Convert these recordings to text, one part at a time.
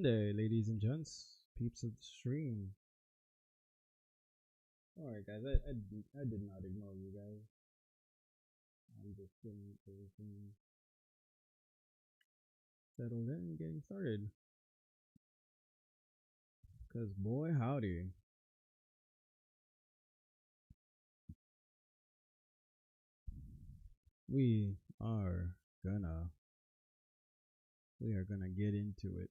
Monday, ladies and gents, peeps of the stream. Alright, guys, I did not ignore you guys. I'm just getting everything settled in and getting started. Because, boy, howdy. We are gonna get into it.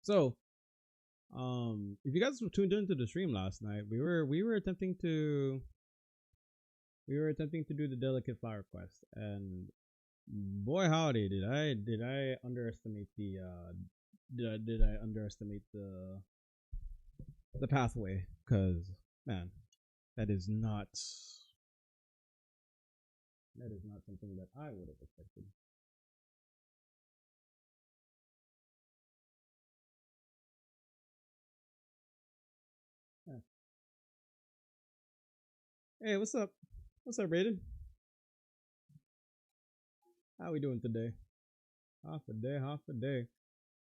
So, if you guys were tuned into the stream last night, we were attempting to do the delicate flower quest, and boy howdy, did I underestimate the the pathway, because man, that is not something that I would have expected. Yeah. Hey, what's up? What's up, Raiden? How we doing today? Half a day.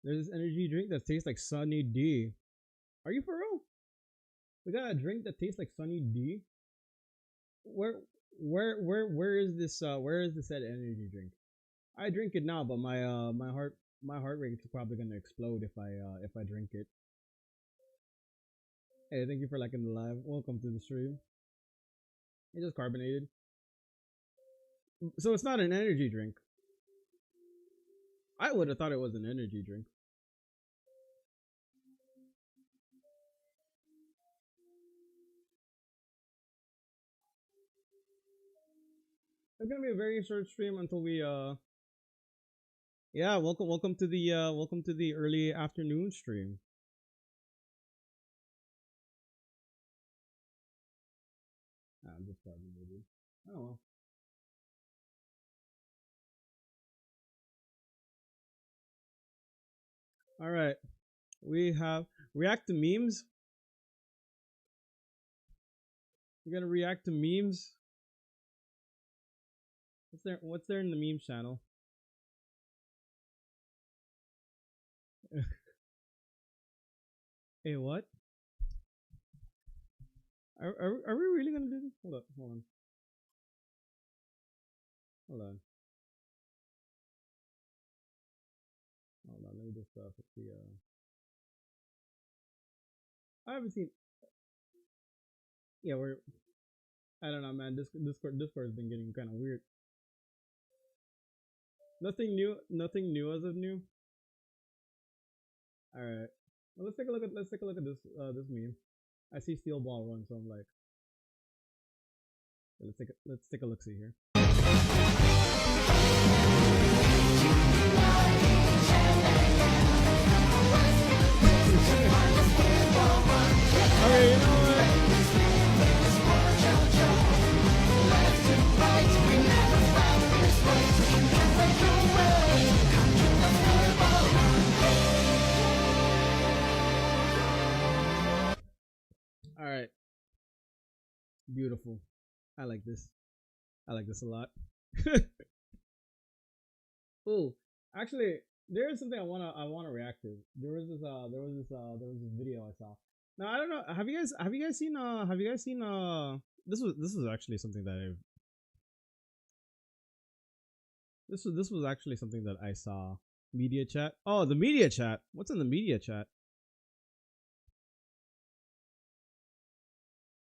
There's this energy drink that tastes like Sunny D. Are you for real? We got a drink that tastes like Sunny D? Where is this said energy drink? I drink it now, but my heart rate is probably gonna explode if I drink it. Hey, thank you for liking the live. Welcome to the stream. It's just carbonated. So it's not an energy drink. I would have thought it was an energy drink. It's gonna be a very short stream until we yeah, welcome to the early afternoon stream. I'm just carbonated. Oh well. All right, we have react to memes. We're gonna react to memes. What's there in the meme channel? Hey, what? Are we really gonna do this? Hold on. Let me just fix the I haven't seen. Yeah, I don't know, man. Discord's been getting kind of weird. Nothing new as of new. All right. Well, let's take a look at this this meme. I see Steel Ball run, so I'm like, let's take a look see here. Okay, you know what? All right. Beautiful. I like this. I like this a lot. Oh, actually, there is something I wanna react to. There was this video I saw. Now I don't know. Have you guys seen this was actually something that this was actually something that I saw. Media chat. Oh, the media chat. What's in the media chat?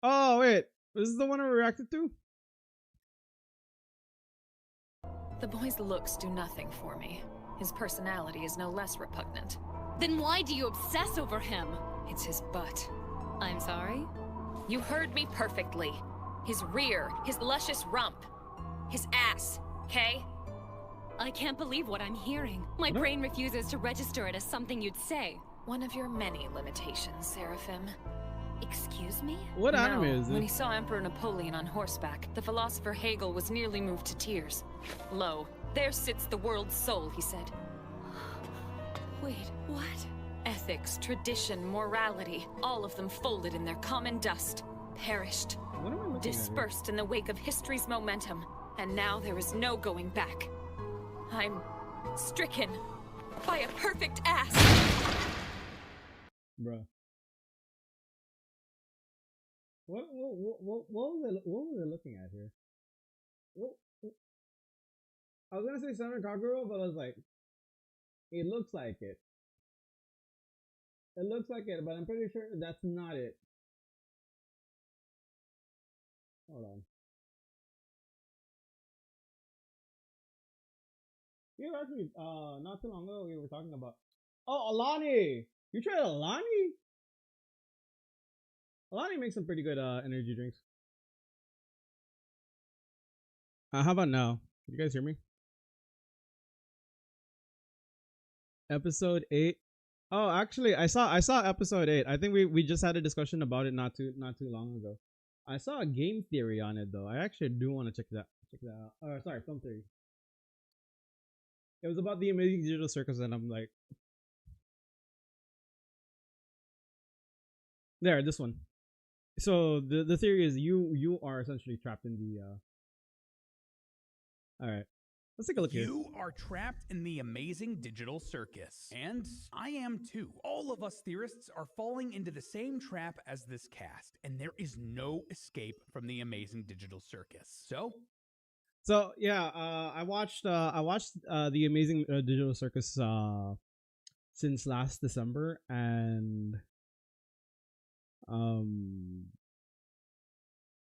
Oh wait, this is the one I reacted to? The boy's looks do nothing for me. His personality is no less repugnant. Then why do you obsess over him? It's his butt. I'm sorry? You heard me perfectly. His rear, his luscious rump, his ass, okay? I can't believe what I'm hearing. My brain refuses to register it as something you'd say. One of your many limitations, Seraphim. Excuse me? What anime is it? When he saw Emperor Napoleon on horseback, the philosopher Hegel was nearly moved to tears. Lo, there sits the world's soul, he said. Wait, what? Ethics, tradition, morality, all of them folded in their common dust, perished, dispersed in the wake of history's momentum, and now there is no going back. I'm stricken, by a perfect ass. Bruh. What was I looking at here? I was gonna say Summer Kaguro, but I was like, it looks like it. It looks like it, but I'm pretty sure that's not it. Hold on. You actually, not too long ago, we were talking about. Oh, Alani! You tried Alani? Alani makes some pretty good energy drinks. How about now? Can you guys hear me? Episode 8. Oh, actually, I saw episode 8. I think we just had a discussion about it not too long ago. I saw a game theory on it though. I actually do want to check that out. Sorry, film theory. It was about the Amazing Digital Circus, and I'm like, there, this one. So the theory is you are essentially trapped in the. All right. Let's take a look here. You are trapped in the Amazing Digital Circus. And I am too. All of us theorists are falling into the same trap as this cast, and there is no escape from the Amazing Digital Circus. So yeah, I watched the Amazing Digital Circus since last December, and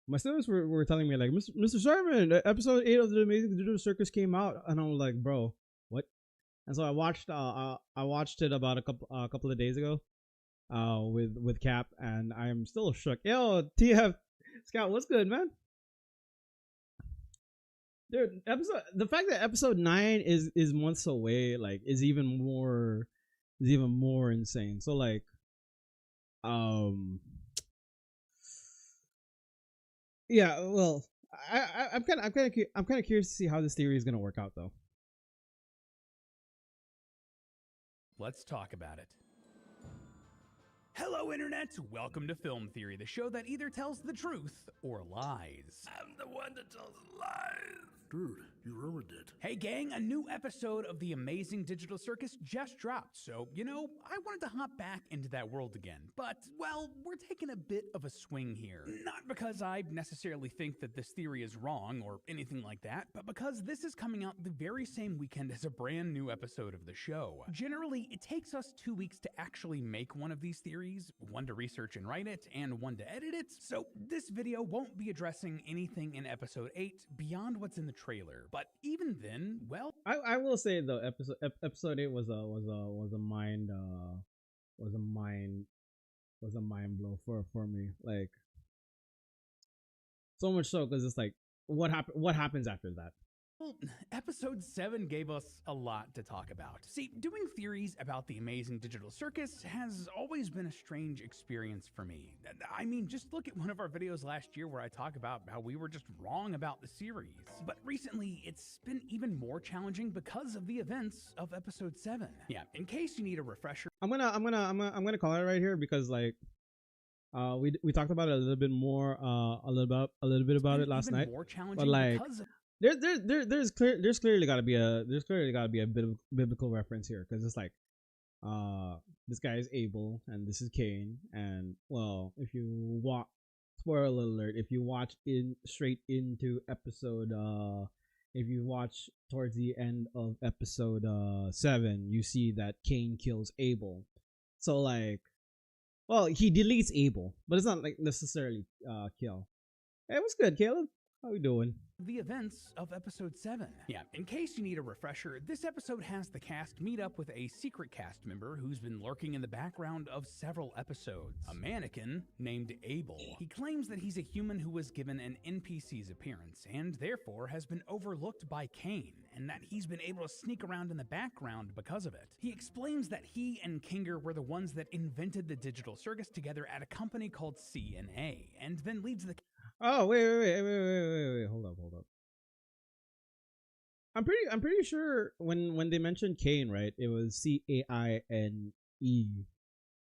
my students were telling me like, Mr. Simon, episode 8 of the Amazing Digital Circus came out, and I'm like, bro, what? And so I watched it about a couple of days ago, with Cap, and I'm still shook. Yo, TF Scout, what's good, man? Dude, the fact that episode 9 is months away, like, is even more insane. So like, yeah, well, I'm kind of curious to see how this theory is gonna work out though. let's talk about it. Hello, Internet! Welcome to Film Theory, the show that either tells the truth or lies. I'm the one that tells lies. Dude, you ruined it. Hey gang, a new episode of the Amazing Digital Circus just dropped, so, you know, I wanted to hop back into that world again. But, well, we're taking a bit of a swing here. Not because I necessarily think that this theory is wrong or anything like that, but because this is coming out the very same weekend as a brand new episode of the show. Generally, it takes us 2 weeks to actually make one of these theories, one to research and write it, and one to edit it, so this video won't be addressing anything in episode 8 beyond what's in the trailer. But even then, well, I will say though, episode 8 was a mind blow for me. Like, so much so because it's like, what happens after that? well, episode 7 gave us a lot to talk about. See, doing theories about the Amazing Digital Circus has always been a strange experience for me. I mean, just look at one of our videos last year where I talk about how we were just wrong about the series. But recently, it's been even more challenging because of the events of episode 7. Yeah, in case you need a refresher, I'm gonna call it right here because like, we talked about it a little bit more, a little bit about it last night. more challenging But like, because of there's clearly got to be a bit of biblical reference here, because it's like, this guy is Abel and this is Cain, and well, if you watch, spoiler alert, if you watch straight into episode, if you watch towards the end of episode 7, you see that Cain kills Abel. So like, well, he deletes Abel, but it's not like necessarily kill. Hey, what's good, Caleb? How we doing? the events of episode 7. Yeah, in case you need a refresher, this episode has the cast meet up with a secret cast member who's been lurking in the background of several episodes. A mannequin named Abel. He claims that he's a human who was given an NPC's appearance and therefore has been overlooked by Cain, and that he's been able to sneak around in the background because of it. He explains that he and Kinger were the ones that invented the digital circus together at a company called C&A, and then leads the... Oh, wait. Hold up. I'm pretty sure when they mentioned Cain, right? It was CAINE.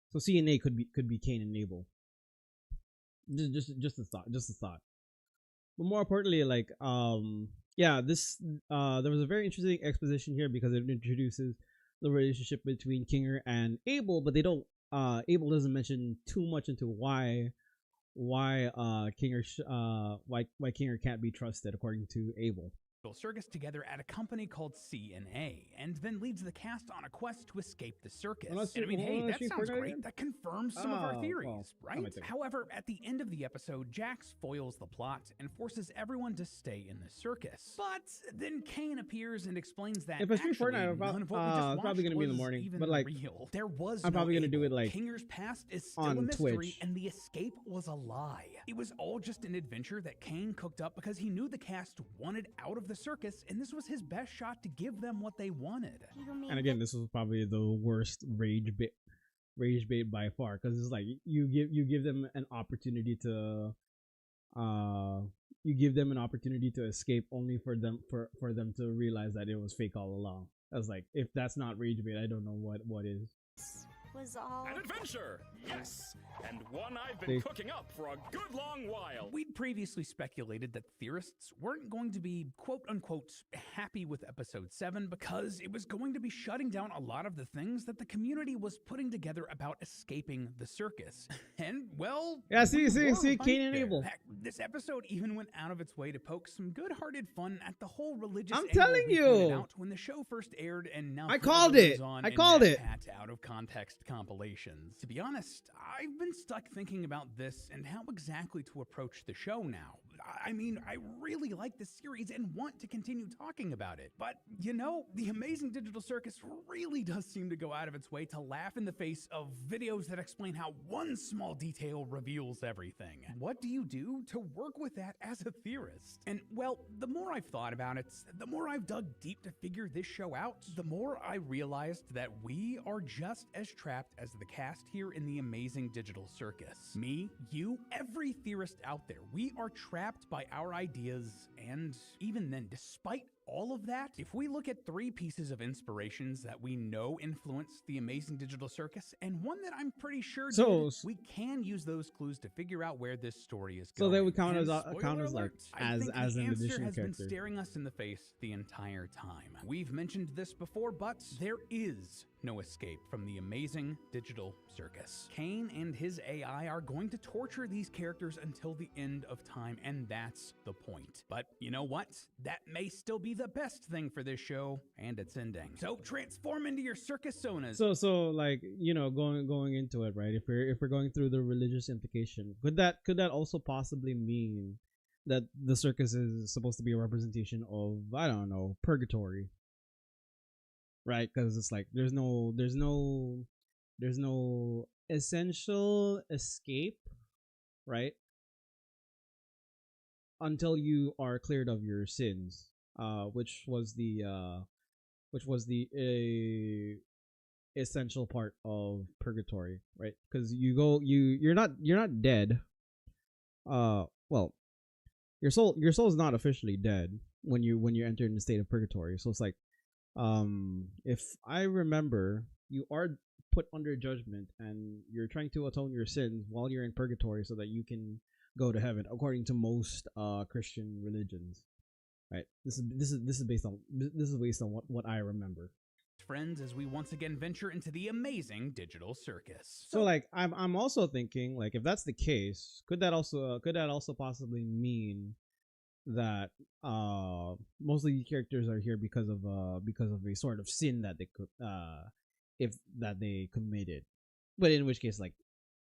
So C&A could be Cain and Abel. Just a thought. But more importantly, like, yeah, this there was a very interesting exposition here because it introduces the relationship between Kinger and Abel, but they don't. Abel doesn't mention too much into why Kinger can't be trusted according to Abel. Circus together at a company called CNA, and then leads the cast on a quest to escape the circus. And I mean, hey, that sounds great. That confirms some of our theories, right? However, at the end of the episode, Jax foils the plot and forces everyone to stay in the circus. But then Kane appears and explains that if I stream Fortnite, it's probably gonna be in the morning. But like, real. There was I'm probably gonna do it like Kinger's past is still on a mystery, Twitch. and the escape was a lie. It was all just an adventure that Kane cooked up because he knew the cast wanted out of the circus, and this was his best shot to give them what they wanted. And again, this was probably the worst rage bait by far, because it's like you give them an opportunity to escape, only for them to realize that it was fake all along. I was like, if that's not rage bait, I don't know what is. Was all an adventure, yes, and one I've been cooking up for a good long while. We'd previously speculated that theorists weren't going to be quote-unquote happy with episode 7 because it was going to be shutting down a lot of the things that the community was putting together about escaping the circus. And, well... Yeah, see, Kane and Abel. Heck, this episode even went out of its way to poke some good-hearted fun at the whole religious I'm telling you! Out when the show first aired, and now I called it! Out of context compilations. To be honest, I've been stuck thinking about this and how exactly to approach the show now. I mean, I really like the series and want to continue talking about it. But, you know, the Amazing Digital Circus really does seem to go out of its way to laugh in the face of videos that explain how one small detail reveals everything. What do you do to work with that as a theorist? And, well, the more I've thought about it, the more I've dug deep to figure this show out, the more I realized that we are just as trapped as the cast here in the Amazing Digital Circus. Me, you, every theorist out there, we are trapped by our ideas, and even then, despite all of that, if we look at 3 pieces of inspirations that we know influenced the Amazing Digital Circus, and one that I'm pretty sure did, we can use those clues to figure out where this story is going. So they would count as like as an additional has character. Been staring us in the face the entire time. We've mentioned this before, but there is no escape from the Amazing Digital Circus. Kane and his AI are going to torture these characters until the end of time, and that's the point. But you know what? That may still be the best thing for this show and its ending. So transform into your circus sonas. So like, you know, going into it, right? If we're going through the religious implication, could that also possibly mean that the circus is supposed to be a representation of, I don't know, purgatory? Right? Because it's like there's no essential escape, right? Until you are cleared of your sins, which was the essential part of purgatory, right? Because you're not dead. Well, your soul is not officially dead when you enter in the state of purgatory. So it's like, if I remember, you are put under judgment and you're trying to atone your sins while you're in purgatory so that you can go to heaven, according to most Christian religions, right? This is based on what I remember. Friends, as we once again venture into the Amazing Digital Circus. So like I'm also thinking, like, if that's the case, could that also possibly mean that most of the characters are here because of a sort of sin that they committed, but in which case, like,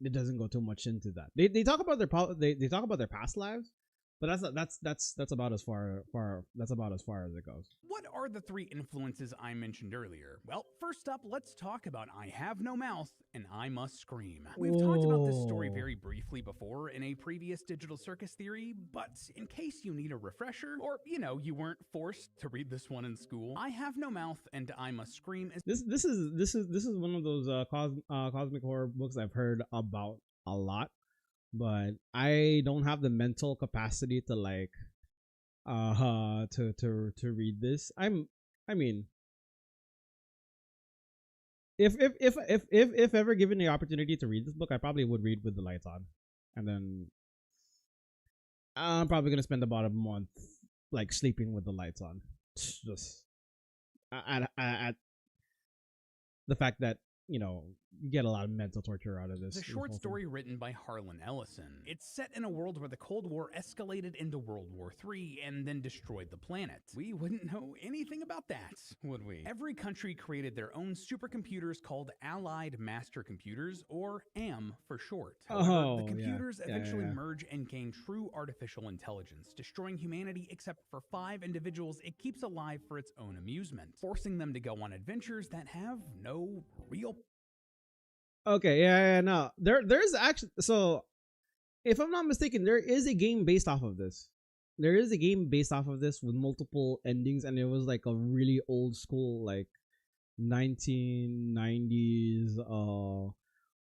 it doesn't go too much into that. They talk about they talk about their past lives, but that's about as far as it goes. What are the 3 influences I mentioned earlier? Well, first up, let's talk about I Have No Mouth and I Must Scream. We've talked about this story very briefly before in a previous Digital Circus theory, but in case you need a refresher, or you weren't forced to read this one in school, I Have No Mouth and I Must Scream is this is one of those cosmic horror books I've heard about a lot, but I don't have the mental capacity to like to read this. I mean, if ever given the opportunity to read this book, I probably would read with the lights on, and then I'm probably gonna spend about a month like sleeping with the lights on. Just the fact that, you know, you get a lot of mental torture out of this. The short story written by Harlan Ellison. It's set in a world where the Cold War escalated into World War III and then destroyed the planet. We wouldn't know anything about that, would we? Every country created their own supercomputers called Allied Master Computers, or AM for short. However, the computers eventually merge and gain true artificial intelligence, destroying humanity except for 5 individuals it keeps alive for its own amusement, forcing them to go on adventures that have no real. Okay, no. There's actually, so if I'm not mistaken, there is a game based off of this. There is a game based off of this with multiple endings, and it was like a really old school, like 1990s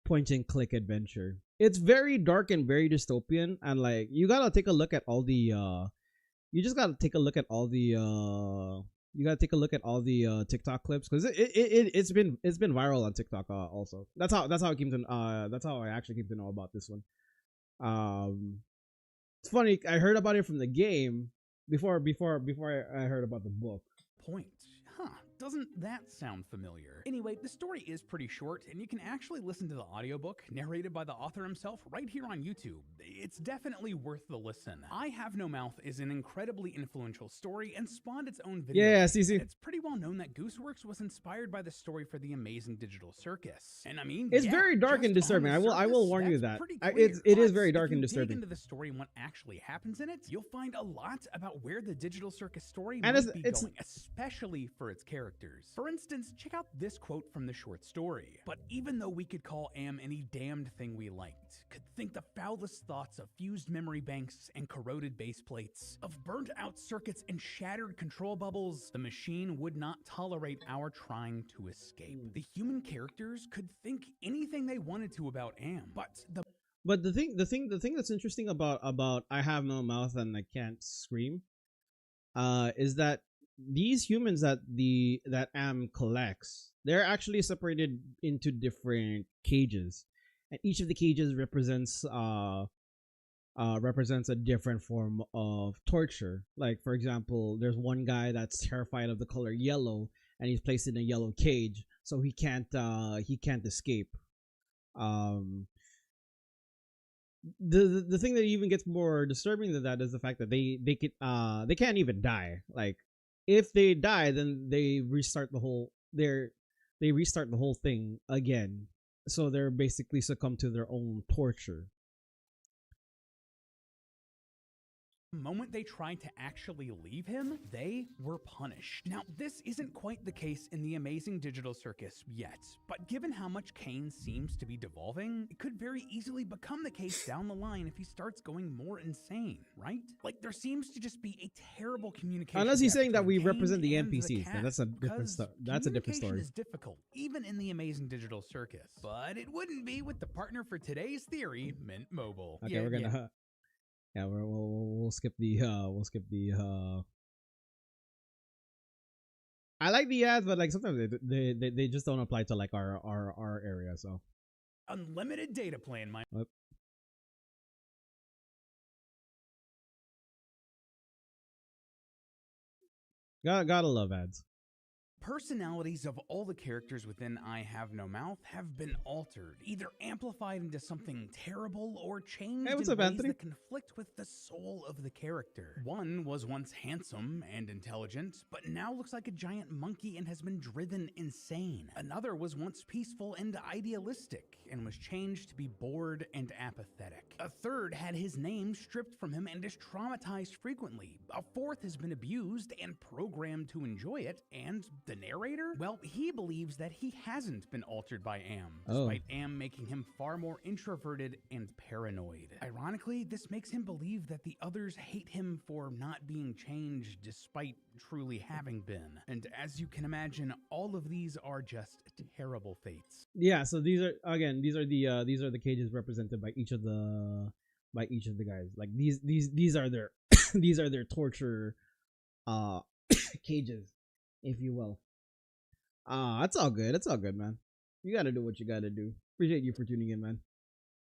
point and click adventure. It's very dark and very dystopian, and like you gotta take a look at all the you just gotta take a look at all the TikTok clips, because it's been viral on TikTok also. That's how I came to that's how I actually came to know about this one. It's funny, I heard about it from the game before I heard about the book. Point. Huh. Doesn't that sound familiar? Anyway, the story is pretty short, and you can actually listen to the audiobook narrated by the author himself right here on YouTube. It's definitely worth the listen. I Have No Mouth is an incredibly influential story and spawned its own video. Yeah, see. It's pretty well known that Gooseworks was inspired by the story for The Amazing Digital Circus. And I mean, it's very dark and disturbing. I will warn you that. It is very dark and disturbing. If you dig into the story and what actually happens in it, you'll find a lot about where the Digital Circus story might be going, especially for its characters. For instance, check out this quote from the short story. But even though we could call AM any damned thing we liked, could think the foulest thoughts of fused memory banks and corroded base plates, of burnt out circuits and shattered control bubbles, the machine would not tolerate our trying to escape. The human characters could think anything they wanted to about AM, but the thing that's interesting about I Have No Mouth and I Can't Scream is that these humans that AM collects, they're actually separated into different cages, and each of the cages represents a different form of torture. Like, for example, there's one guy that's terrified of the color yellow, and he's placed in a yellow cage, so he can't escape. The thing that even gets more disturbing than that is the fact that they can't even die. Like, if they die, then they restart the whole thing again. So they're basically succumb to their own torture. The moment they tried to actually leave him, they were punished. Now, this isn't quite the case in The Amazing Digital Circus yet, but given how much Kane seems to be devolving, it could very easily become the case down the line if he starts going more insane, right? Like, there seems to just be a terrible communication. Unless he's saying that we Kane represent the and NPCs, cat, then that's a different story. That's a different story. Communication is difficult, even in The Amazing Digital Circus, but it wouldn't be with the partner for today's theory, Mint Mobile. Okay, we're gonna. Yeah, we'll skip the I like the ads, but like sometimes they just don't apply to like our area. So unlimited data plan, my. Gotta love ads. Personalities of all the characters within I Have No Mouth have been altered, either amplified into something terrible or changed in ways that conflict with the soul of the character. One was once handsome and intelligent, but now looks like a giant monkey and has been driven insane. Another was once peaceful and idealistic and was changed to be bored and apathetic. A third had his name stripped from him and is traumatized frequently. A fourth has been abused and programmed to enjoy it, and the narrator? Well, he believes that he hasn't been altered by Am, despite Am making him far more introverted and paranoid. Ironically, this makes him believe that the others hate him for not being changed despite truly having been. And as you can imagine, all of these are just terrible fates. Yeah, so these are the cages represented by each of the guys. Like these are their these are their torture cages, if you will. It's all good. It's all good, man. You gotta do what you gotta do. Appreciate you for tuning in, man.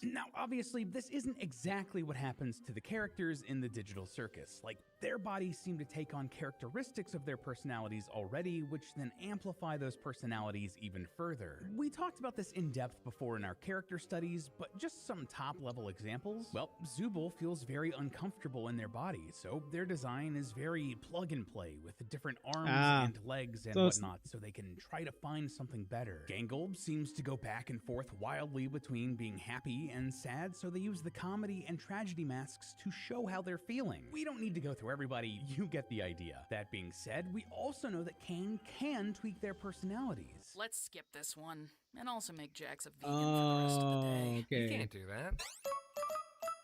Now, obviously, this isn't exactly what happens to the characters in the Digital Circus. Like, their bodies seem to take on characteristics of their personalities already, which then amplify those personalities even further. We talked about this in depth before in our character studies, but just some top-level examples. Well, Zubul feels very uncomfortable in their body, so their design is very plug-and-play with different arms and legs and whatnot, so they can try to find something better. Gangulb seems to go back and forth wildly between being happy and sad, so they use the comedy and tragedy masks to show how they're feeling. We don't need to go through everybody, you get the idea. That being said, we also know that Cain can tweak their personalities. Let's skip this one, and also make Jax a vegan for the rest of the day. You can't do that.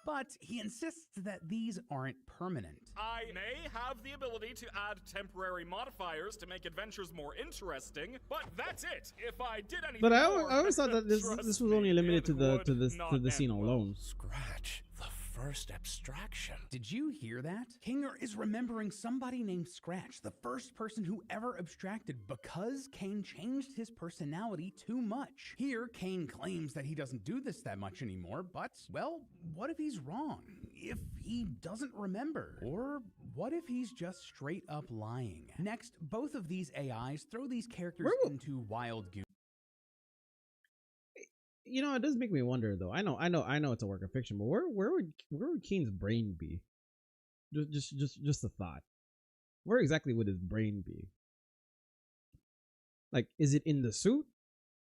But he insists that these aren't permanent. I may have the ability to add temporary modifiers to make adventures more interesting, but that's it. If I did anything But I more, always thought that this was only limited to the scene alone. Scratch. The first abstraction. Did you hear that? Kinger is remembering somebody named Scratch, the first person who ever abstracted, because Cain changed his personality too much. Here, Cain claims that he doesn't do this that much anymore, but, well, what if he's wrong? If he doesn't remember? Or what if he's just straight up lying? Next, both of these AIs throw these characters into wild goose. You know, it does make me wonder though. I know it's a work of fiction, but where would Kane's brain be? Just a thought. Where exactly would his brain be? Like, is it in the suit,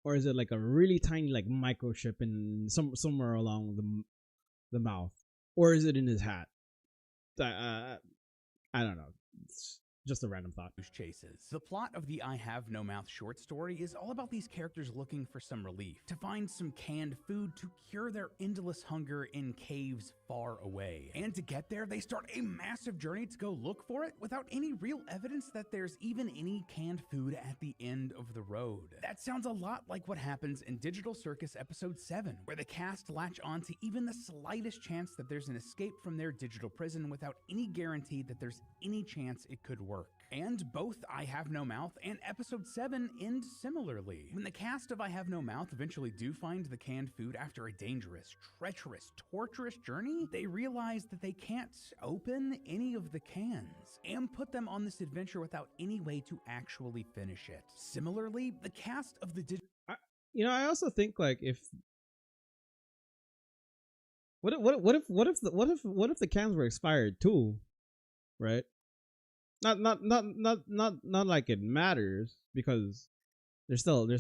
or is it like a really tiny like microchip in somewhere along the mouth, or is it in his hat? I don't know. It's just a random thought. Chases. The plot of the I Have No Mouth short story is all about these characters looking for some relief, to find some canned food to cure their endless hunger in caves far away. And to get there, they start a massive journey to go look for it without any real evidence that there's even any canned food at the end of the road. That sounds a lot like what happens in Digital Circus episode 7, where the cast latch on to even the slightest chance that there's an escape from their digital prison without any guarantee that there's any chance it could work. And both I Have No Mouth and episode 7 end similarly. When the cast of I Have No Mouth eventually do find the canned food after a dangerous, treacherous, torturous journey, they realize that they can't open any of the cans and put them on this adventure without any way to actually finish it. Similarly, the cast of the I also think like what if the cans were expired too, right? Not like it matters, because they're still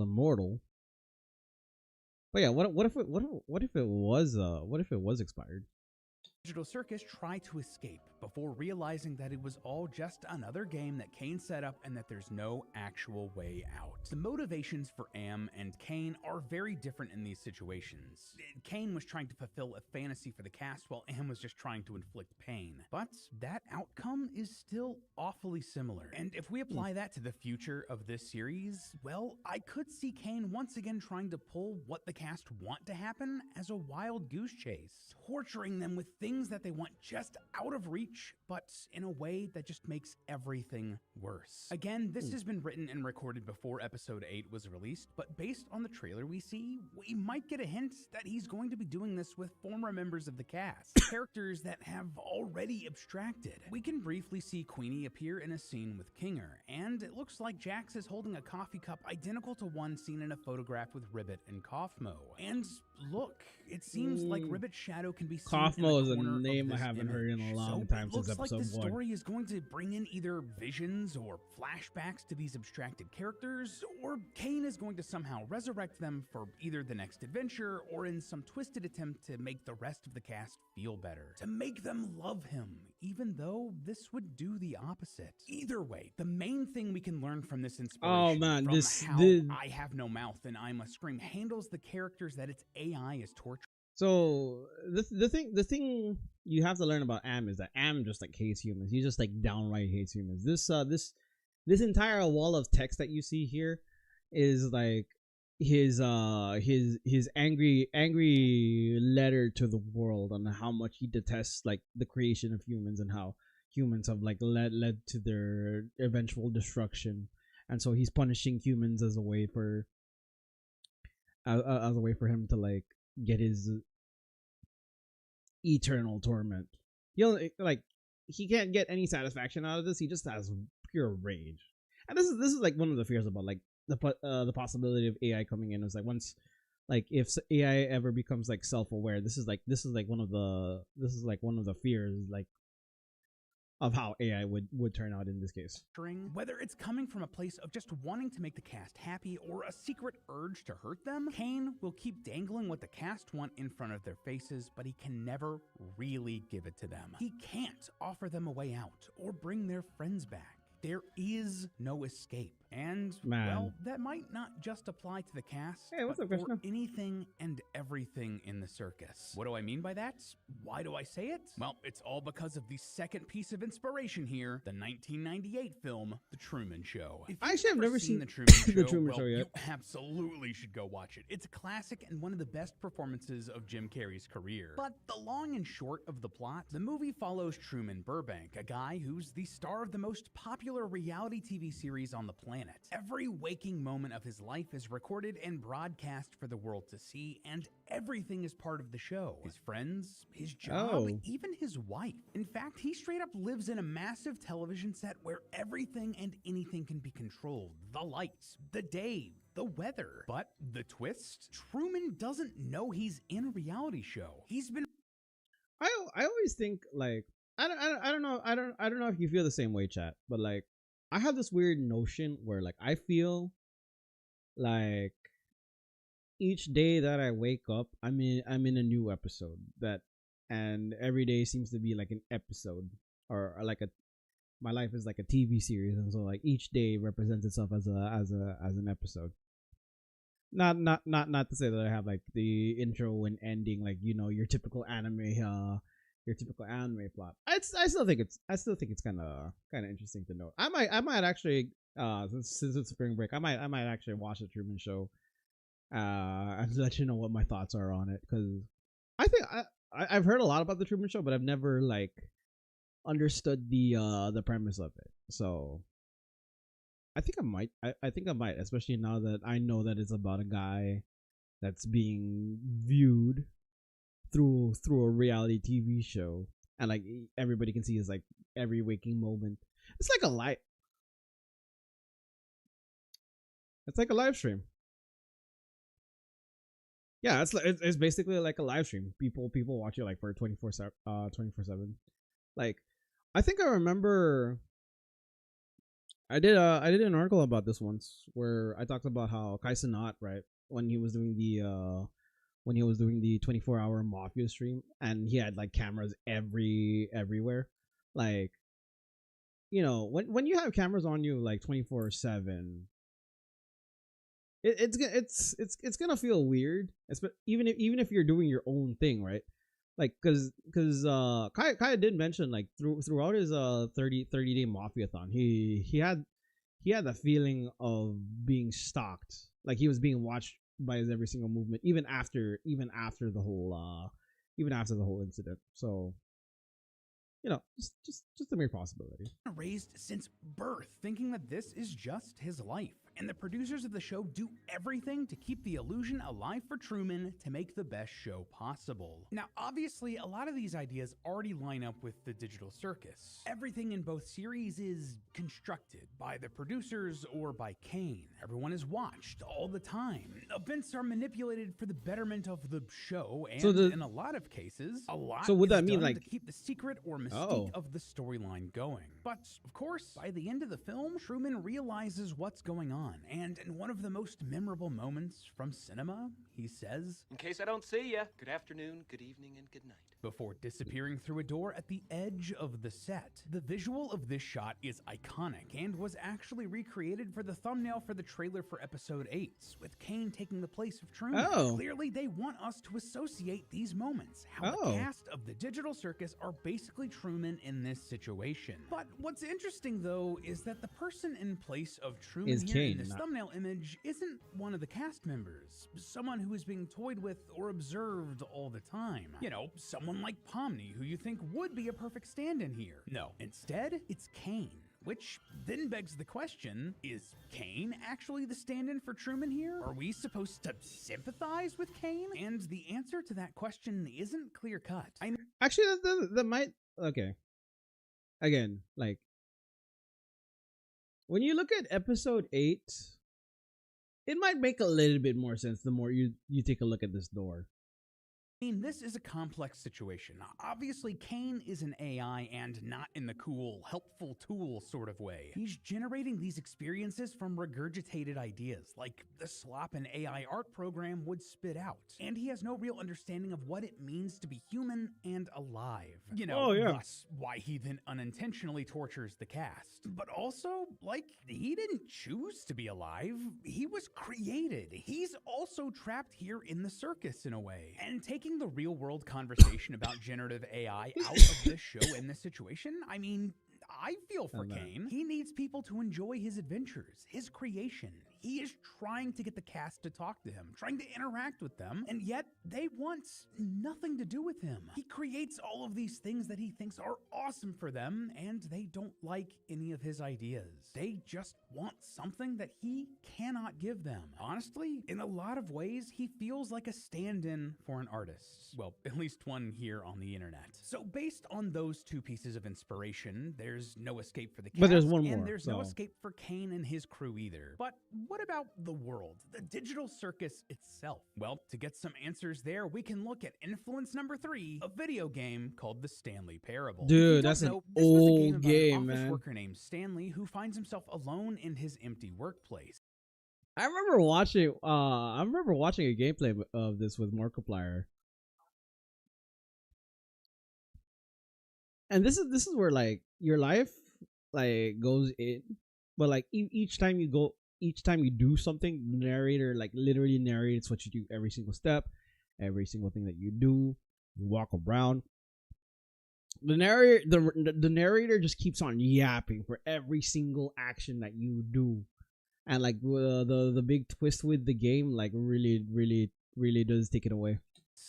immortal. But yeah, what if it was expired? Digital Circus try to escape before realizing that it was all just another game that Cain set up and that there's no actual way out. The motivations for Am and Cain are very different in these situations. Cain was trying to fulfill a fantasy for the cast, while Am was just trying to inflict pain. But that outcome is still awfully similar. And if we apply that to the future of this series, well, I could see Cain once again trying to pull what the cast want to happen as a wild goose chase, torturing them with things that they want just out of reach, but in a way that just makes everything worse. Again, this has been written and recorded before episode 8 was released, but based on the trailer we see, we might get a hint that he's going to be doing this with former members of the cast, characters that have already abstracted. We can briefly see Queenie appear in a scene with Kinger, and it looks like Jax is holding a coffee cup identical to one seen in a photograph with Ribbit and Kaufmo. And look, it seems like Ribbit's shadow can be seen Kaufmo in the is a corner name of I this haven't heard in a long image. time since It looks like episode the 1. story is going to bring in either visions or flashbacks to these abstracted characters, or Cain is going to somehow resurrect them for either the next adventure or in some twisted attempt to make the rest of the cast feel better, to make them love him, even though this would do the opposite. Either way, the main thing we can learn from this inspiration from how I Have No Mouth and I Must Scream handles the characters that its AI is torturing. So the thing you have to learn about Am is that Am just like hates humans. He just like downright hates humans. This entire wall of text that you see here is like his angry letter to the world on how much he detests like the creation of humans and how humans have like led to their eventual destruction. And so he's punishing humans as a way for him to like get his eternal torment. he'll like he can't get any satisfaction out of this. He just has pure rage. And this is like one of the fears about like the possibility of AI coming in. Is like once like if AI ever becomes like self-aware, this is like one of the fears like of how AI would turn out in this case. Whether it's coming from a place of just wanting to make the cast happy or a secret urge to hurt them, Kane will keep dangling what the cast want in front of their faces, but he can never really give it to them. He can't offer them a way out or bring their friends back. There is no escape. And, well, that might not just apply to the cast, but for anything and everything in the circus. What do I mean by that? Why do I say it? Well, it's all because of the second piece of inspiration here, the 1998 film, The Truman Show. If I've never seen The Truman Show, The Truman Show yet. You absolutely should go watch it. It's a classic and one of the best performances of Jim Carrey's career. But the long and short of the plot, the movie follows Truman Burbank, a guy who's the star of the most popular reality TV series on the planet. Every waking moment of his life is recorded and broadcast for the world to see, and everything is part of the show. His friends, his job, even his wife. In fact, he straight up lives in a massive television set where everything and anything can be controlled. The lights, the day, the weather. But the twist? Truman doesn't know he's in a reality show. He's been... I always think like I don't know if you feel the same way, chat, but like I have this weird notion where like I feel like each day that I wake up, I'm in a new episode, and every day seems to be like an episode or like my life is like a TV series, and so like each day represents itself as an episode. Not to say that I have like the intro and ending like your typical anime plot. I still think it's kind of interesting to note. I might actually since it's spring break, I might actually watch the Truman Show and let you know what my thoughts are on it, because I think I've heard a lot about the Truman Show, but I've never like understood the premise of it. So I think I might, especially now that I know that it's about a guy that's being viewed through a reality TV show, and like everybody can see his like every waking moment. It's like a live stream. Yeah, it's basically like a live stream. People watch it like for 24/7. Like I think I remember I did an article about this once where I talked about how Kai Cenat, right, when he was doing the 24-hour Mafia stream, and he had like cameras everywhere. Like, when you have cameras on you like 24/7, it's gonna feel weird, even if you're doing your own thing, right? Like, cause Kai did mention like throughout his 30-day Mafia-thon, he had the feeling of being stalked, like he was being watched by his every single movement, even after the whole incident. So just a mere possibility. Raised since birth, thinking that this is just his life. And the producers of the show do everything to keep the illusion alive for Truman to make the best show possible. Now, obviously, a lot of these ideas already line up with the digital circus. Everything in both series is constructed by the producers or by Kane. Everyone is watched all the time. Events are manipulated for the betterment of the show, and in a lot of cases, a lot would that is mean done like to keep the secret or mystique of the storyline going. But, of course, by the end of the film, Truman realizes what's going on. And in one of the most memorable moments from cinema, he says, "In case I don't see ya, good afternoon, good evening, and good night." Before disappearing through a door at the edge of the set. The visual of this shot is iconic and was actually recreated for the thumbnail for the trailer for episode 8, with Kane taking the place of Truman. Clearly, they want us to associate these moments, how the cast of the digital circus are basically Truman in this situation. But what's interesting, though, is that the person in place of Truman is here Kane, in this thumbnail image isn't one of the cast members, someone who is being toyed with or observed all the time. Someone like Pomni, who you think would be a perfect stand-in here. No, instead, it's Kane. Which then begs the question, is Kane actually the stand-in for Truman here? Are we supposed to sympathize with Kane? And the answer to that question isn't clear-cut. Actually, that okay. Again, like when you look at episode 8, it might make a little bit more sense the more you take a look at this door. I mean, this is a complex situation. Obviously, Kane is an AI and not in the cool, helpful tool sort of way. He's generating these experiences from regurgitated ideas, like the slop an AI art program would spit out. And he has no real understanding of what it means to be human and alive. You know, thus why he then unintentionally tortures the cast. But also, like, he didn't choose to be alive. He was created. He's also trapped here in the circus in a way. And taking the real world conversation about generative AI out of this show in this situation, I mean, I feel for Kane. He needs people to enjoy his adventures, his creation. He is trying to get the cast to talk to him, trying to interact with them, and yet they want nothing to do with him. He creates all of these things that he thinks are awesome for them, and they don't like any of his ideas. They just want something that he cannot give them. Honestly, in a lot of ways, he feels like a stand-in for an artist. Well, at least one here on the internet. So based on those two pieces of inspiration, there's no escape for the cast, but there's one more, and there's no escape for Kane and his crew either. But what about the world, the digital circus itself? Well, to get some answers there, we can look at influence number 3, a video game called The Stanley Parable. Dude, that's an old game, man. Office worker named Stanley who finds himself alone in his empty workplace. I remember watching a gameplay of this with Markiplier. And this is where like your life like goes in, but like each time you do something, the narrator like literally narrates what you do every single step, every single thing that you do. You walk around. The narrator just keeps on yapping for every single action that you do, and like the big twist with the game like really does take it away.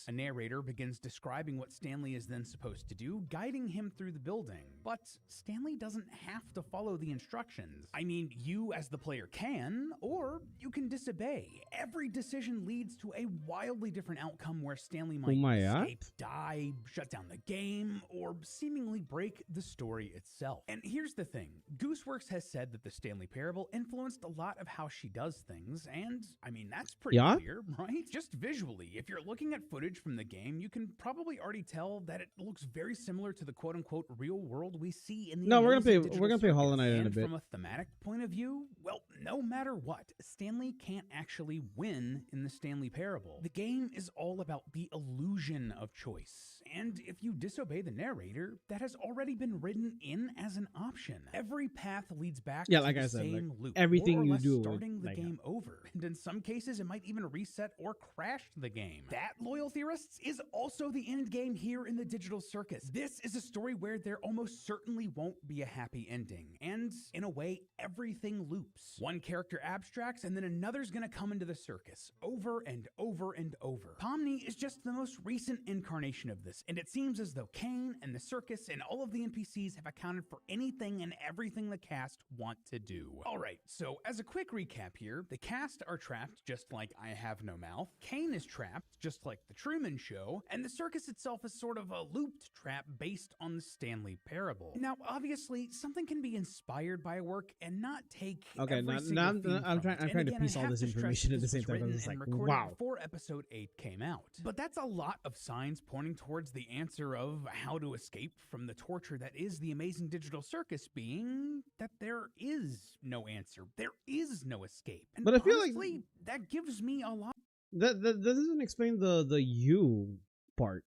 A narrator begins describing what Stanley is then supposed to do, guiding him through the building. But Stanley doesn't have to follow the instructions. I mean, you as the player can, or you can disobey. Every decision leads to a wildly different outcome where Stanley might escape, die, shut down the game, or seemingly break the story itself. And here's the thing. Gooseworks has said that the Stanley Parable influenced a lot of how she does things, and I mean, that's pretty clear, right? Just visually, if you're looking at footage from the game, you can probably already tell that it looks very similar to the quote-unquote real world we see in the we're gonna play Hollow Knight in a bit. From a thematic point of view, well, no matter what, Stanley can't actually win in the Stanley Parable. The game is all about the illusion of choice, and if you disobey the narrator, that has already been written in as an option. Every path leads back to the same loop, everything you do, starting the game over, and in some cases, it might even reset or crash the game. That, loyal theorists, is also the end game here in the digital circus. This is a story where there almost certainly won't be a happy ending, and in a way, everything loops. One character abstracts, and then another's gonna come into the circus, over and over and over. Pomni is just the most recent incarnation of this, and it seems as though Kane and the circus and all of the NPCs have accounted for anything and everything the cast want to do. Alright, so as a quick recap here, the cast are trapped just like I Have No Mouth, Kane is trapped just like The Truman Show, and the circus itself is sort of a looped trap based on the Stanley Parable. Now, obviously, something can be inspired by a work and not take every single theme I'm from trying to piece all this information at the same time. It's like, wow. Before episode 8 came out. But that's a lot of signs pointing towards the answer of how to escape from the torture that is the amazing digital circus, being that there is no answer. There is no escape. And but I feel honestly, like that gives me a lot. That doesn't explain the you part.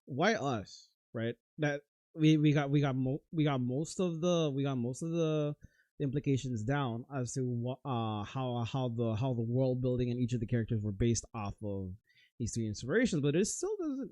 Why us, right? That we got most of the implications down as to what how the world building and each of the characters were based off of these three inspirations, but it still doesn't.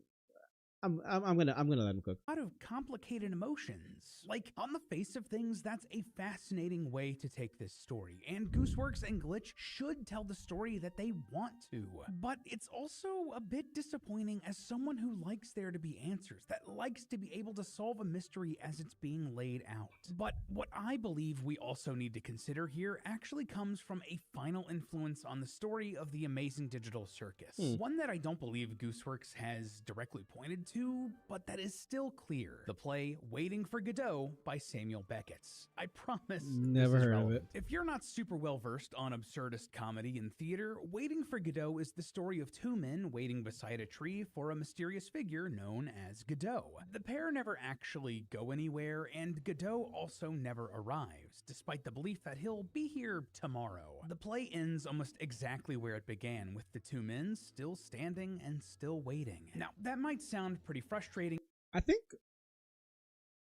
I'm gonna let him cook. A lot of complicated emotions. Like, on the face of things, that's a fascinating way to take this story, and Gooseworks and Glitch should tell the story that they want to. But it's also a bit disappointing as someone who likes there to be answers, that likes to be able to solve a mystery as it's being laid out. But what I believe we also need to consider here actually comes from a final influence on the story of the amazing digital circus. One that I don't believe Gooseworks has directly pointed to, to, but that is still clear. The play Waiting for Godot by Samuel Beckett. I promise Never this is heard of relevant. it. If you're not super well versed on absurdist comedy in theater, Waiting for Godot is the story of two men waiting beside a tree for a mysterious figure known as Godot. The pair never actually go anywhere, and Godot also never arrives, despite the belief that he'll be here tomorrow. The play ends almost exactly where it began, with the two men still standing and still waiting. Now, that might sound pretty frustrating. I think,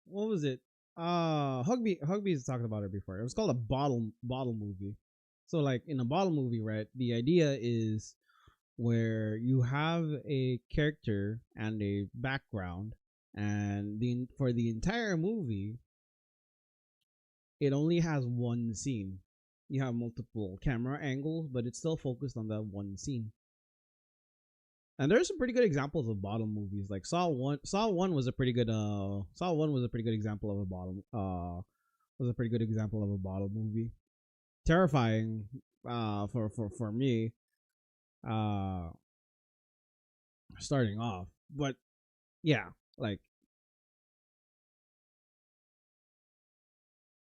what was it? Hugby's talked about it before. It was called a bottle movie. So like in a bottle movie, right? The idea is where you have a character and a background, and for the entire movie, it only has one scene. You have multiple camera angles, but it's still focused on that one scene. And there's some pretty good examples of bottle movies. Like Saw 1 was a pretty good example of a bottle movie. Terrifying for me starting off. But yeah, like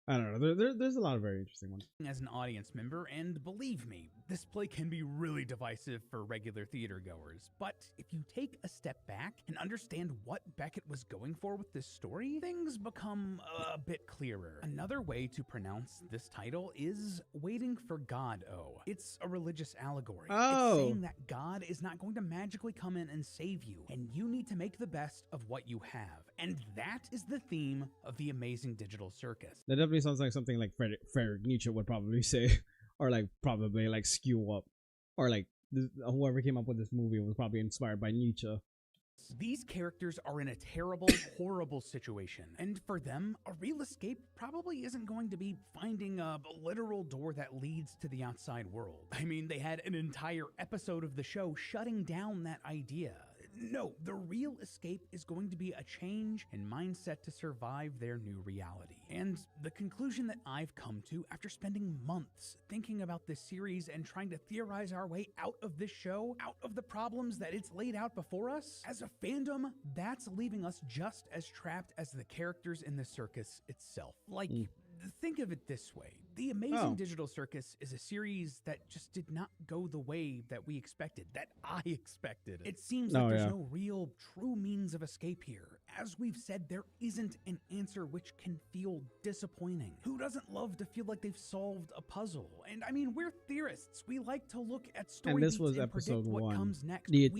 I don't know. There's a lot of very interesting ones. As an audience member, and believe me, this play can be really divisive for regular theater goers. But if you take a step back and understand what Beckett was going for with this story, things become a bit clearer. Another way to pronounce this title is Waiting for God-O. It's a religious allegory. Oh. It's saying that God is not going to magically come in and save you, and you need to make the best of what you have. And that is the theme of the Amazing Digital Circus. That definitely sounds like something like Friedrich Nietzsche would probably say, or like probably like skew up, or like whoever came up with this movie was probably inspired by Nietzsche. These characters are in a terrible, horrible situation, and for them, a real escape probably isn't going to be finding a literal door that leads to the outside world. I mean, they had an entire episode of the show shutting down that idea. No, the real escape is going to be a change in mindset to survive their new reality. And the conclusion that I've come to after spending months thinking about this series and trying to theorize our way out of this show, out of the problems that it's laid out before us, as a fandom, that's leaving us just as trapped as the characters in the circus itself. Like, think of it this way. The Amazing Digital Circus is a series that just did not go the way that we expected, that I expected. It seems like there's no real, true means of escape here. As we've said, there isn't an answer, which can feel disappointing. Who doesn't love to feel like they've solved a puzzle? And I mean, we're theorists. We like to look at story beats and predict what comes next. When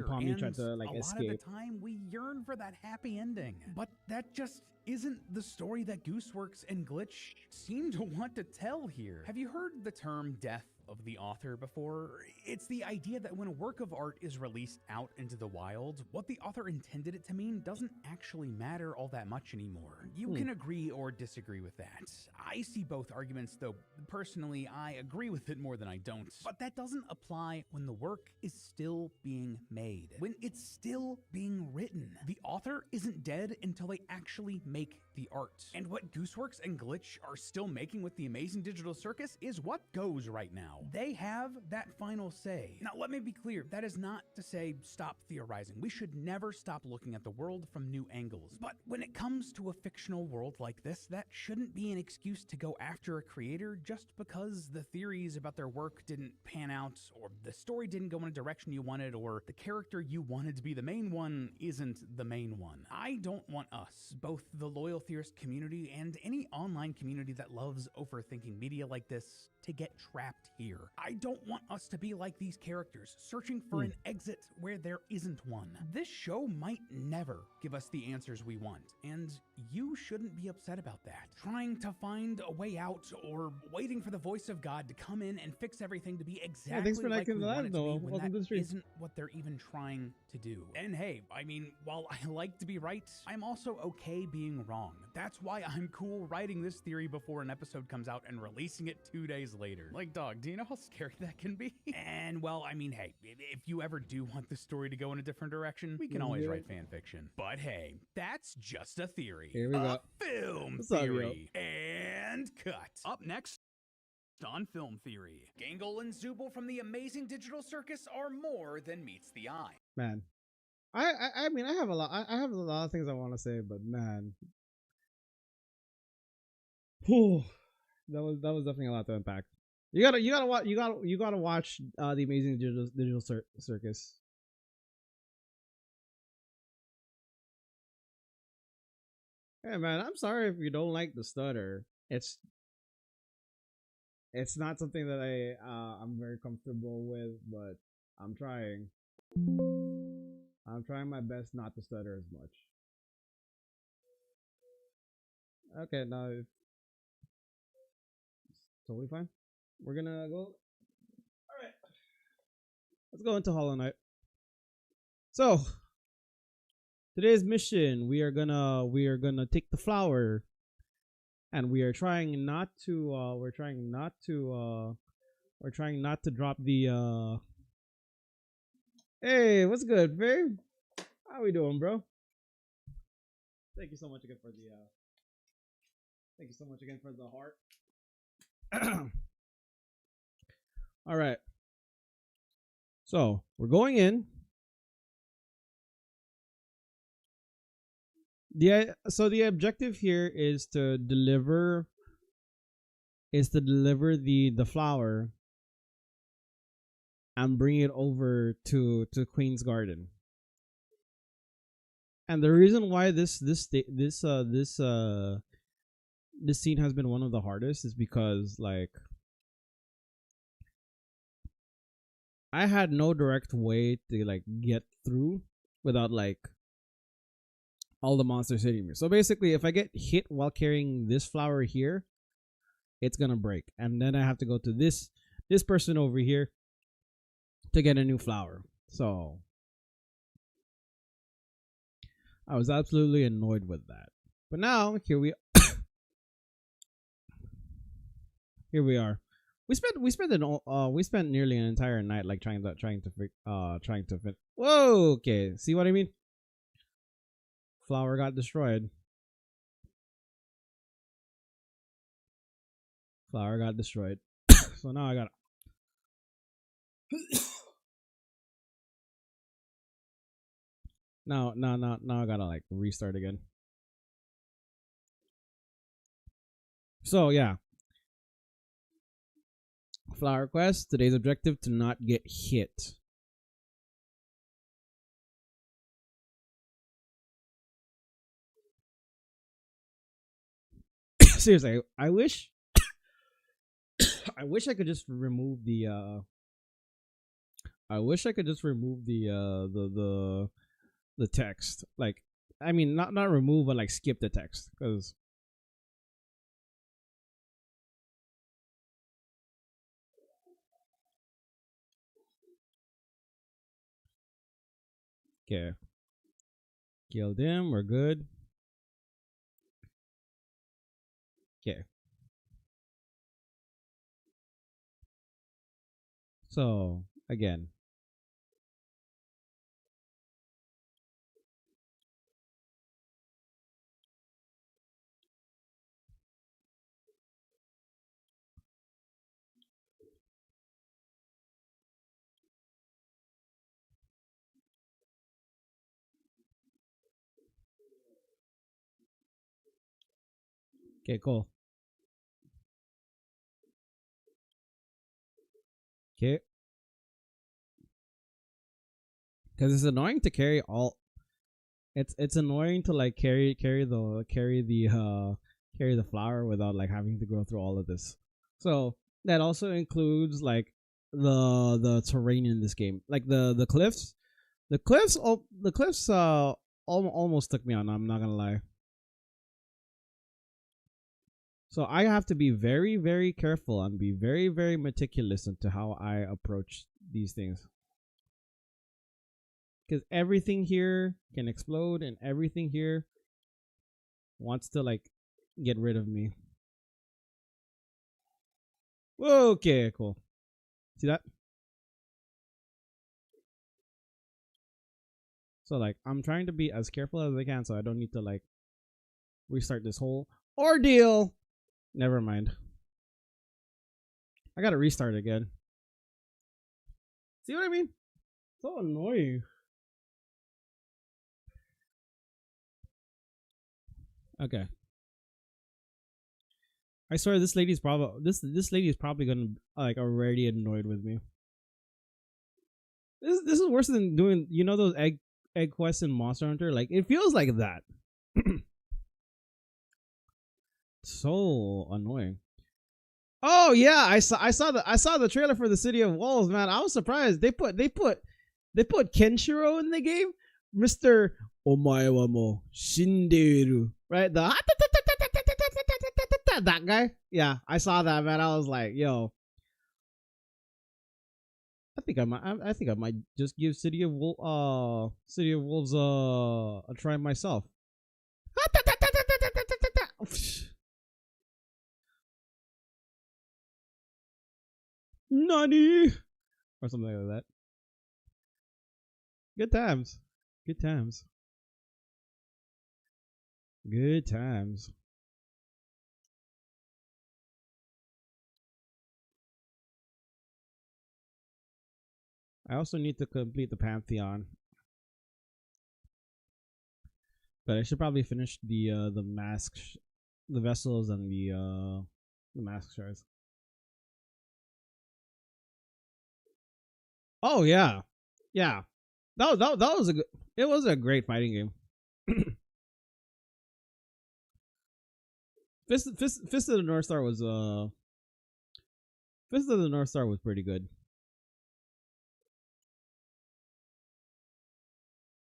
Tommy tried to like escape. A lot of the time, we yearn for that happy ending. But that just isn't the story that Gooseworks and Glitch seem to want to tell here. Have you heard the term death of the author before? It's the idea that when a work of art is released out into the wild, what the author intended it to mean doesn't actually matter all that much anymore. You can agree or disagree with that. I see both arguments, though personally I agree with it more than I don't. But that doesn't apply when the work is still being made, when it's still being written. The author isn't dead until they actually make the art. And what Gooseworks and Glitch are still making with the Amazing Digital Circus is what goes right now. They have that final say. Now, let me be clear. That is not to say stop theorizing. We should never stop looking at the world from new angles. But when it comes to a fictional world like this, that shouldn't be an excuse to go after a creator just because the theories about their work didn't pan out, or the story didn't go in a direction you wanted, or the character you wanted to be the main one isn't the main one. I don't want us, both the loyal theorist community and any online community that loves overthinking media like this, to get trapped here. I don't want us to be like these characters, searching for an exit where there isn't one. This show might never give us the answers we want, and you shouldn't be upset about that. Trying to find a way out or waiting for the voice of God to come in and fix everything to be exactly like we want it to be when that isn't what they're even trying to do. And hey, I mean, while I like to be right, I'm also okay being wrong. That's why I'm cool writing this theory before an episode comes out and releasing it 2 days later. Like, dog, do you know how scary that can be? And well, I mean, hey, if you ever do want the story to go in a different direction, we can always write fan fiction. But hey, that's just a theory. Here we go. Film theory. And cut. Up next on Film Theory, Gangle and Zooble from the Amazing Digital Circus are more than meets the eye. Man, I mean I have a lot I have a lot of things I want to say, but man, whew, that was definitely a lot to unpack. You gotta watch the Amazing Digital Circus. Hey man, I'm sorry if you don't like the stutter. It's not something that I'm very comfortable with, but I'm trying. I'm trying my best not to stutter as much. Okay, no, it's totally fine. We're gonna go. All right, let's go into Hollow Knight. So today's mission, we are gonna take the flower, and we are trying not to. We're trying not to. We're trying not to drop the. Hey, what's good, babe? How we doing, bro? Thank you so much again for the. Thank you so much again for the heart. All right. So we're going in. The objective here is to deliver the flower and bring it over to Queen's Garden. And the reason why this scene has been one of the hardest is because like I had no direct way to like get through without like all the monsters hitting me. So basically, if I get hit while carrying this flower here, it's gonna break, and then I have to go to this person over here to get a new flower. So I was absolutely annoyed with that. But now here we are. We spent nearly an entire night like trying to fit. Whoa, okay. See what I mean? Flower got destroyed. Flower got destroyed. So now I gotta now I gotta like restart again. So yeah. Flower quest, today's objective to not get hit. Seriously, I wish I wish I could just remove the the text. Like I mean not remove but like skip the text, cuz okay. Killed him, we're good. Okay. So, again. Okay, cool. Okay. Because it's annoying to carry all. It's annoying to like carry the flower without like having to go through all of this. So that also includes like the terrain in this game, like the cliffs. The cliffs almost took me on. I'm not gonna lie. So I have to be very, very careful and be very, very meticulous into how I approach these things. Because everything here can explode and everything here wants to like get rid of me. Okay, cool. See that? So like I'm trying to be as careful as I can so I don't need to like restart this whole ordeal. Never mind. I gotta restart again. See what I mean? So annoying. Okay. I swear this lady's probably this lady is probably gonna like already annoyed with me. This is worse than doing those egg quests in Monster Hunter. Like it feels like that. So annoying. Oh yeah, I saw the trailer for the City of Wolves, man. I was surprised they put Kenshiro in the game, Mr. Omae wa mo shinderu, right? That guy. Yeah, I saw that, man. I was like, yo, I think I might just give City of Wolves a try myself. Nani or something like that. Good times. Good times. Good times. I also need to complete the Pantheon. But I should probably finish the masks, the vessels, and the mask shards. Oh yeah, yeah. That was it was a great fighting game. Fist of the North Star was Fist of the North Star was pretty good.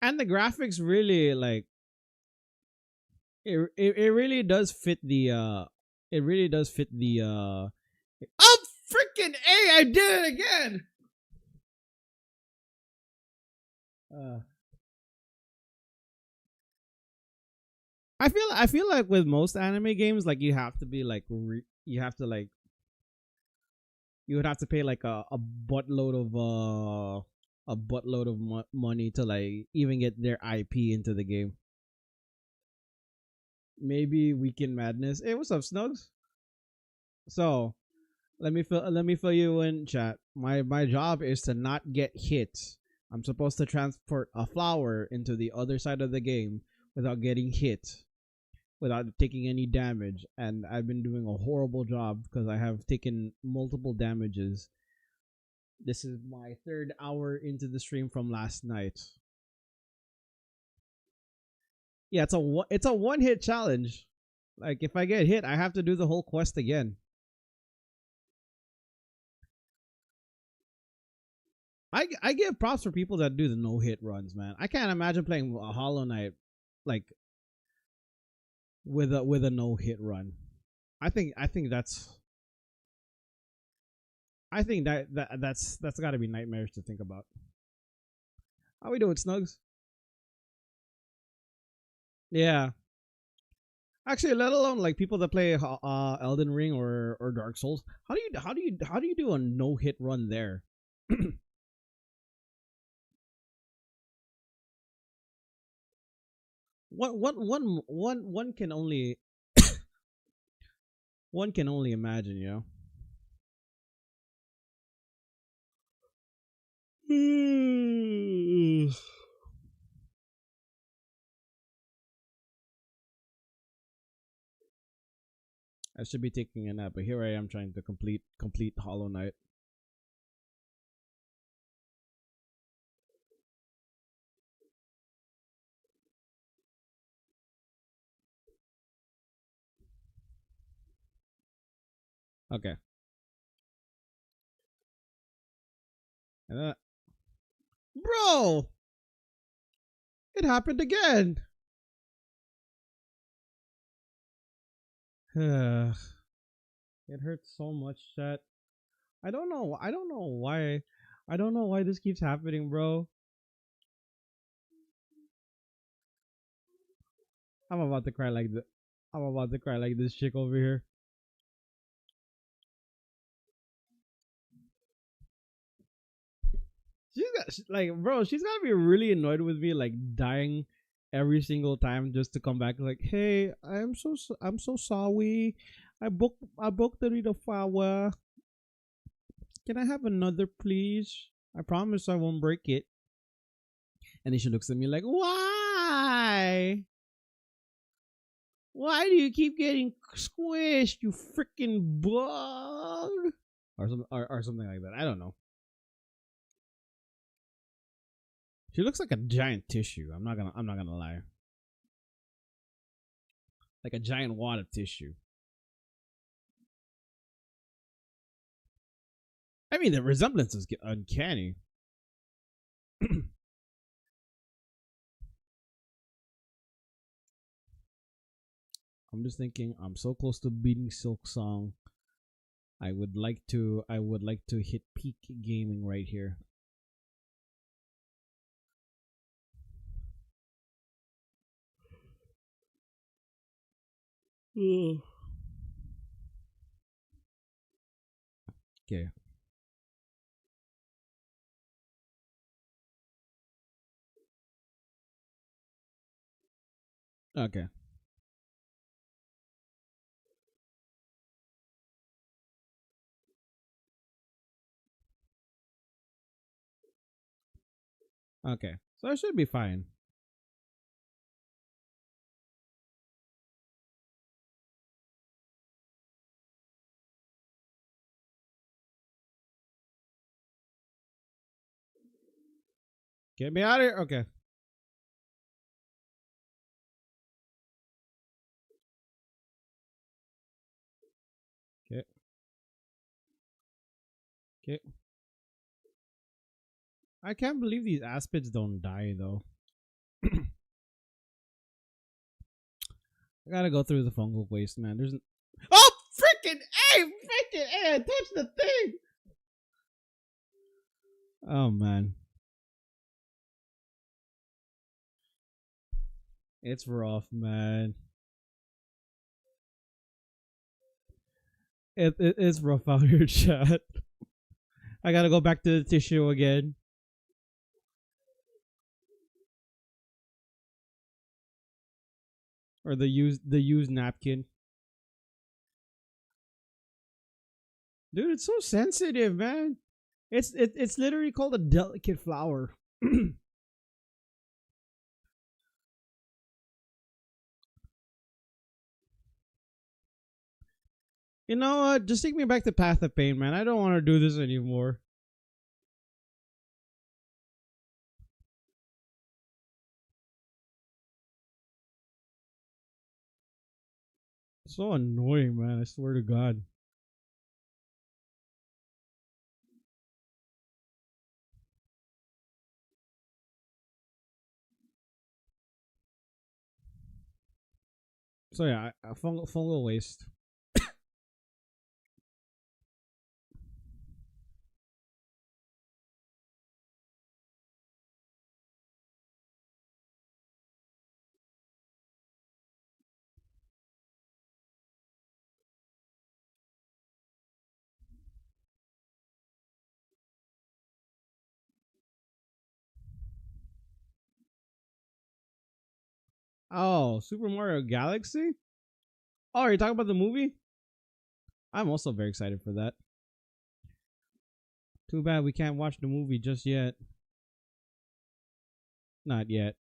And the graphics really like it really does fit the it really does fit the oh freaking A, I did it again. I feel like with most anime games, like you have to be like you have to like you would have to pay like a buttload of money to like even get their IP into the game. Maybe Weekend Madness. Hey, what's up, Snugs? So let me fill you in, chat. My job is to not get hit. I'm supposed to transport a flower into the other side of the game without getting hit, without taking any damage, and I've been doing a horrible job because I have taken multiple damages. This is my 3rd hour into the stream from last night. Yeah, it's a one hit challenge. Like if I get hit, I have to do the whole quest again. I give props for people that do the no hit runs, man. I can't imagine playing a Hollow Knight like with a no hit run. I think that's got to be nightmarish to think about. How we doing, Snugs? Yeah. Actually, let alone like people that play Elden Ring or Dark Souls. How do you do a no hit run there? One can only one can only imagine, you know. I should be taking a nap, but here I am trying to complete Hollow Knight. Okay. Bro! It happened again! It hurts so much, chat. I don't know why. I don't know why this keeps happening, bro. I'm about to cry like this chick over here. She's gotta be really annoyed with me, like dying every single time just to come back. Like, hey, I'm so sorry. I booked the little flower. Can I have another, please? I promise I won't break it. And then she looks at me like, why? Why do you keep getting squished, you freaking bug? Or something like that. I don't know. She looks like a giant tissue. I'm not gonna lie. Like a giant wad of tissue. I mean, the resemblance is uncanny. I'm just thinking, I'm so close to beating Silk Song. I would like to hit peak gaming right here. Okay. Okay. Okay. So I should be fine. Get me out of here. Okay. Okay. Okay. I can't believe these aspids don't die though. I gotta go through the fungal waste, man. There's oh freaking I touched the thing. Oh man. It's rough, man. It's rough out here, chat. I gotta go back to the tissue again. Or the used napkin. Dude, it's so sensitive, man. It's literally called a delicate flower. You know what? Just take me back to Path of Pain, man. I don't want to do this anymore. So annoying, man. I swear to God. So yeah, fungal waste. Oh, Super Mario Galaxy? Oh, are you talking about the movie? I'm also very excited for that. Too bad we can't watch the movie just yet. Not yet.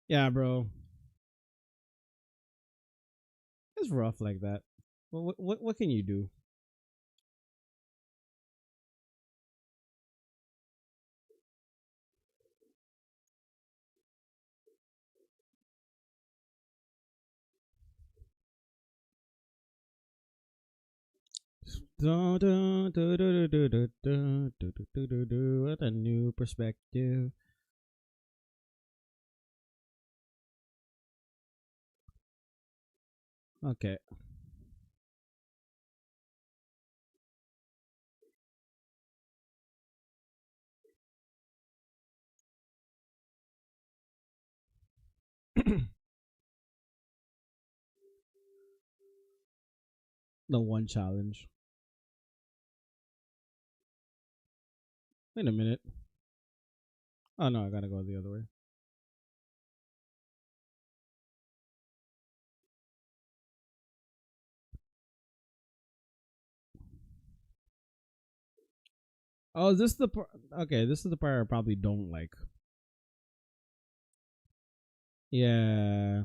Yeah, bro. It's rough like that. What can you do? What a new perspective. Okay. The one challenge. Wait a minute. Oh no, I gotta go the other way. Oh, is this the part? Okay, this is the part I probably don't like. Yeah.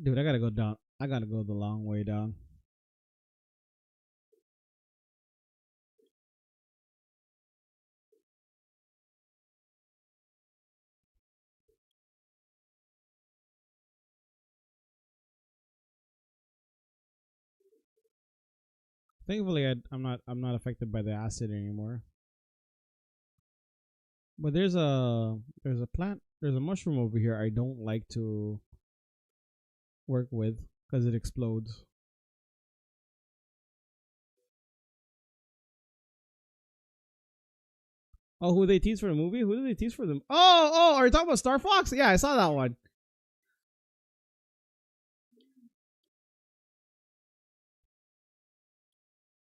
Dude, I gotta go down. I gotta go the long way down. Thankfully, I'm not affected by the acid anymore. But there's a plant. There's a mushroom over here. I don't like to work with because it explodes. Oh, who they tease for the movie? Who did they tease for them? Oh, are you talking about Star Fox? Yeah, I saw that one.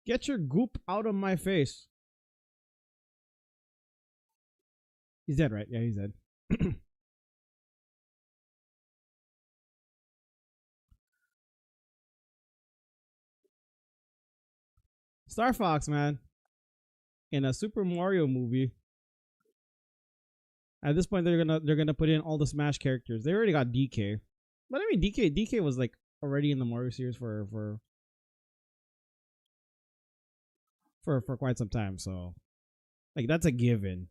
Get your goop out of my face. He's dead, right? Yeah, he's dead. Star Fox, man, in a Super Mario movie. At this point, they're gonna put in all the Smash characters. They already got DK, but I mean DK was like already in the Mario series for quite some time. So like that's a given.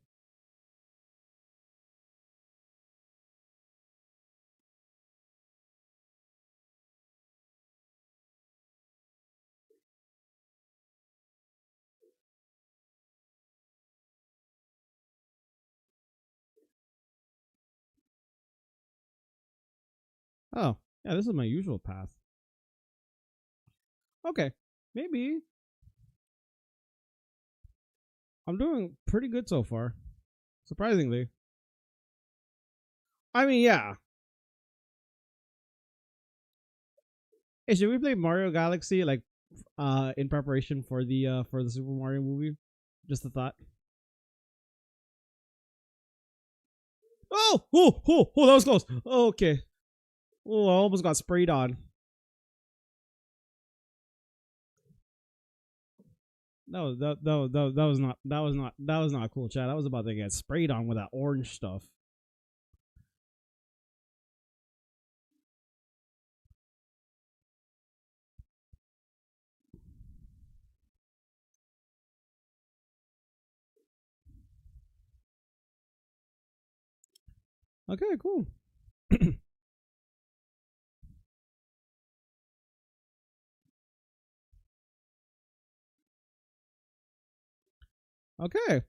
Oh yeah, this is my usual path. Okay, maybe I'm doing pretty good so far, surprisingly. I mean, yeah. Hey, should we play Mario Galaxy like in preparation for the Super Mario movie? Just a thought. Oh, that was close. Oh, okay. Oh, I almost got sprayed on. That was not cool, chat. I was about to get sprayed on with that orange stuff. Okay, cool. Okay.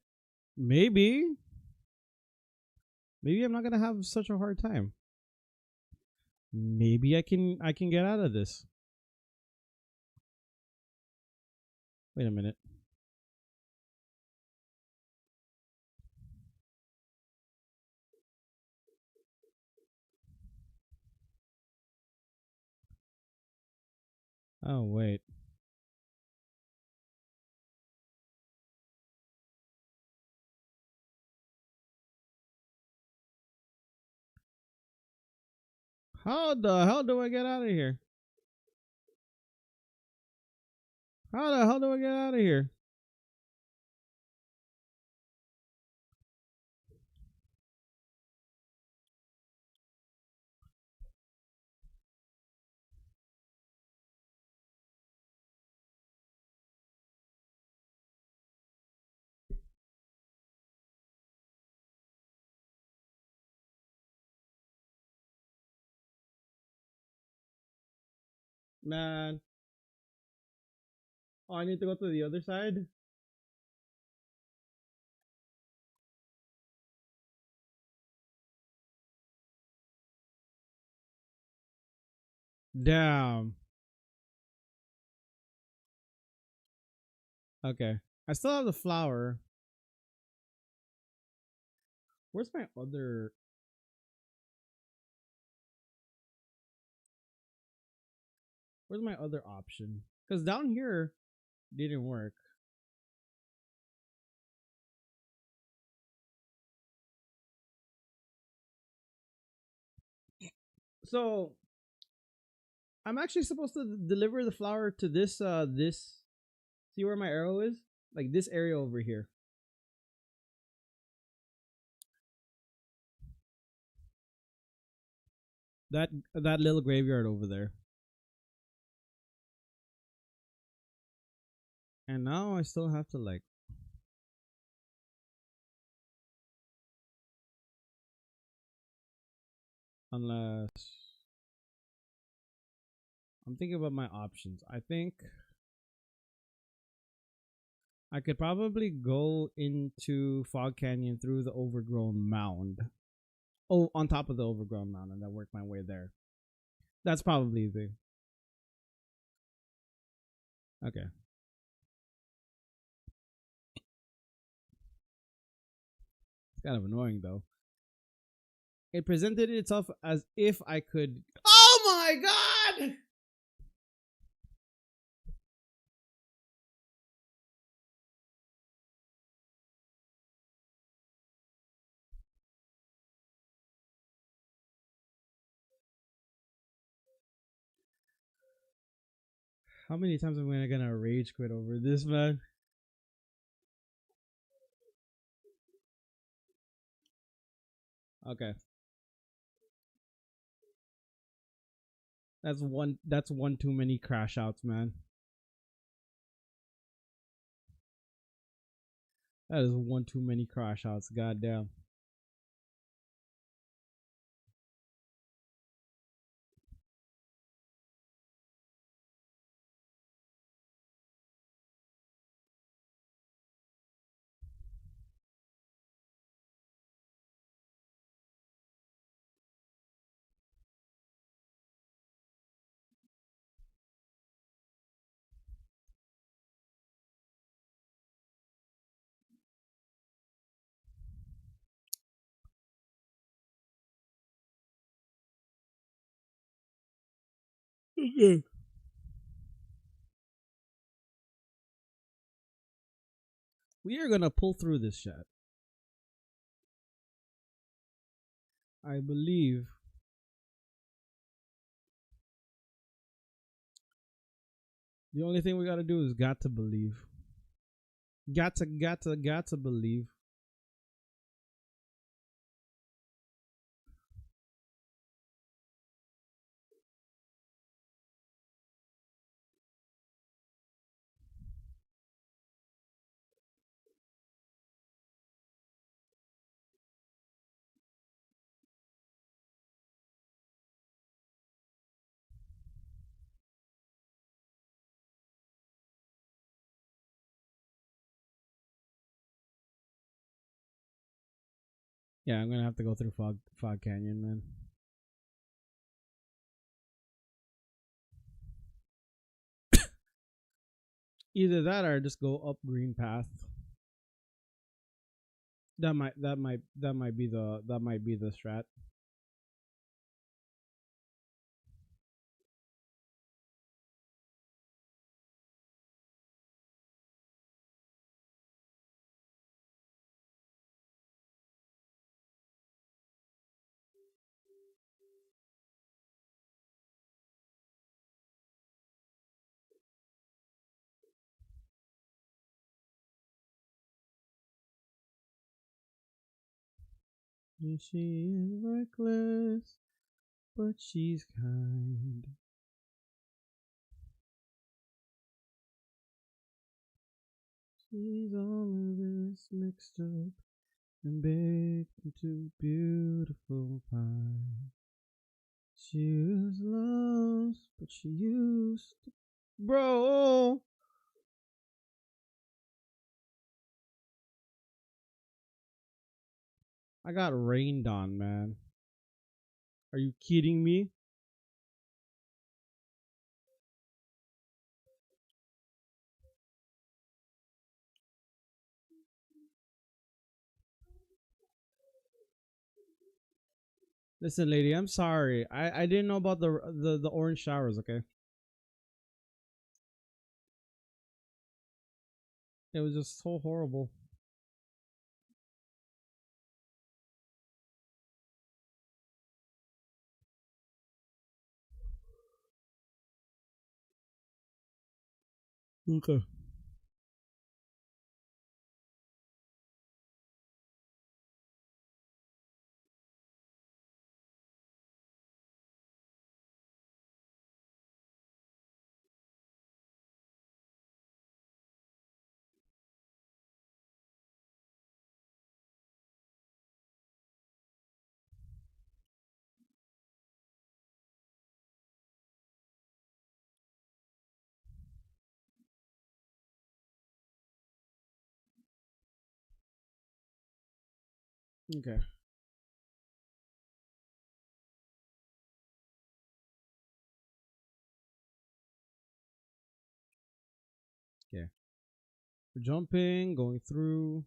Maybe I'm not gonna have such a hard time. Maybe I can get out of this. Wait a minute. Oh wait. How the hell do I get out of here? How the hell do I get out of here? Man. Oh, I need to go to the other side? Damn. Okay. I still have the flower. Where's my other... Where's my other option? Because down here didn't work. So I'm actually supposed to deliver the flower to this. See where my arrow is? Like this area over here. That little graveyard over there. And now I still have to like unless I'm thinking about my options. I think I could probably go into Fog Canyon through the overgrown mound. Oh, on top of the overgrown mound and then work my way there. That's probably the okay. It's kind of annoying though. It presented itself as if I could. Oh my god! How many times am I gonna rage quit over this, man? Okay. That's one too many crash outs, man. That is one too many crash outs, goddamn. We are gonna pull through this shit. I believe. The only thing we gotta do is got to believe. Got to believe. Yeah, I'm gonna have to go through Fog Canyon, man. Either that or just go up Green Path. That might be the strat. She is reckless, but she's kind. She's all of this mixed up and baked into beautiful pie. She was lost, but she used to. Bro! I got rained on, man. Are you kidding me? Listen, lady, I'm sorry. I didn't know about the orange showers, okay? It was just so horrible. Okay. Okay. Okay. We're jumping, going through.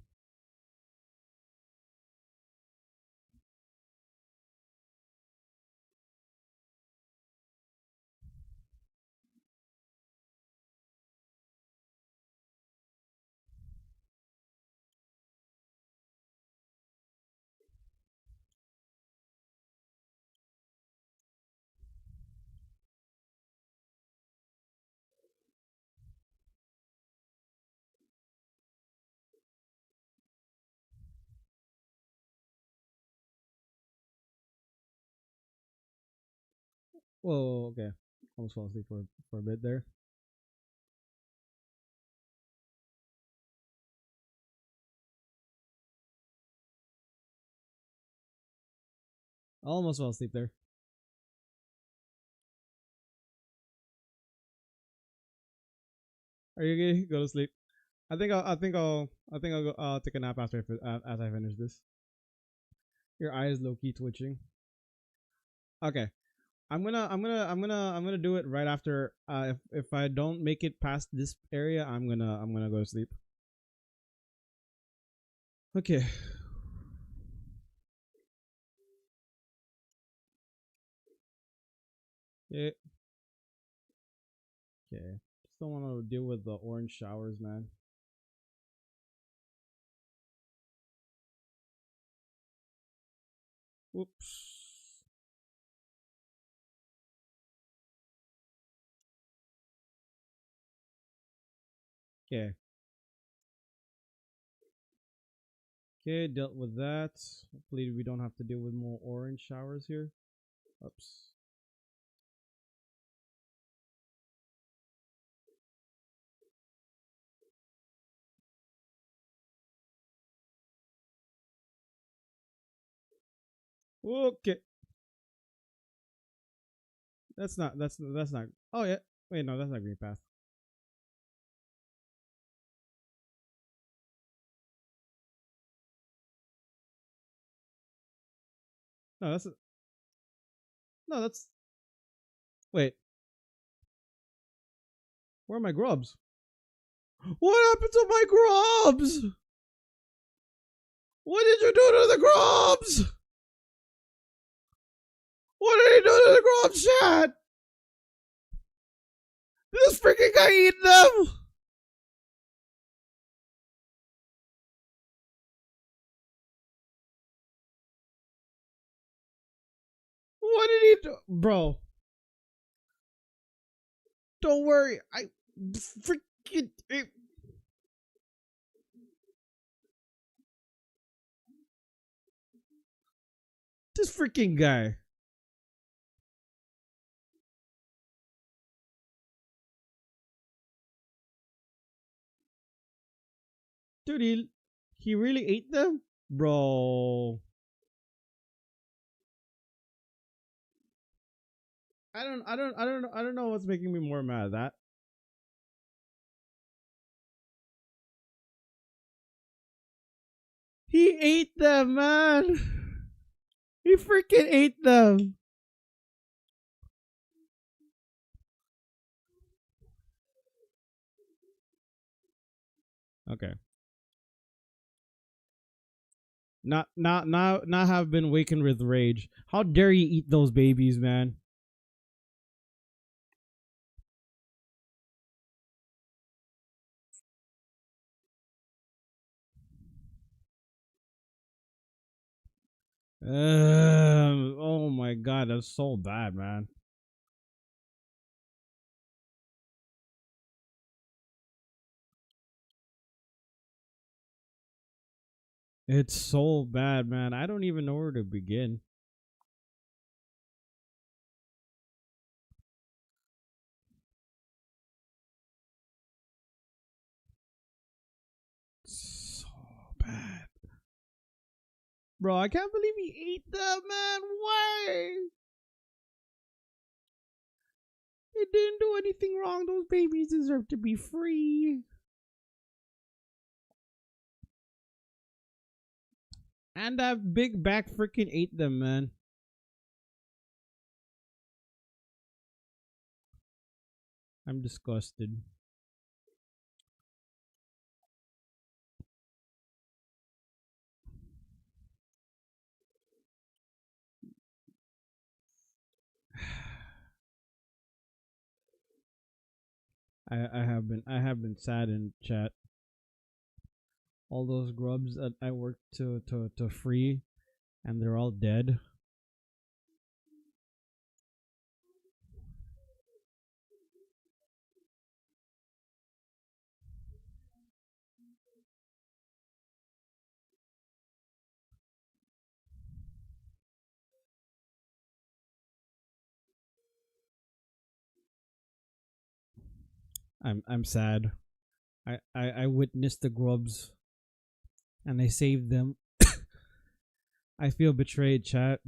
Whoa, okay. Almost fell asleep for a bit there. Almost fell asleep there. Are you okay? Go to sleep. I think I'll go take a nap after as I finish this. Your eye is low key twitching. Okay. I'm gonna do it right after if I don't make it past this area, I'm gonna go to sleep. Okay. Yeah. Okay. Just don't want to deal with the orange showers, man. Whoops. Okay. Okay, dealt with that. Hopefully we don't have to deal with more orange showers here. Oops. Okay. That's not. Oh yeah. Wait, no, that's not green path. No, that's no, that's. Wait. Where are my grubs? What happened to my grubs? What did you do to the grubs? What did he do to the grubs, chat? This freaking guy eat them? What did he do? Bro. Don't worry. I freaking. This freaking guy. Dude, he really ate them? Bro. I don't know what's making me more mad. That he ate them, man. He freaking ate them. Okay. Not have been wakened with rage. How dare you eat those babies, man? Oh my god, that's so bad, man. It's so bad, man. I don't even know where to begin. So bad. Bro, I can't believe he ate that, man. Why? They didn't do anything wrong. Those babies deserve to be free. And that big back freaking ate them, man. I'm disgusted. I have been sad in chat. All those grubs that I worked to free, and they're all dead. I'm sad. I witnessed the grubs and I saved them. I feel betrayed, chat.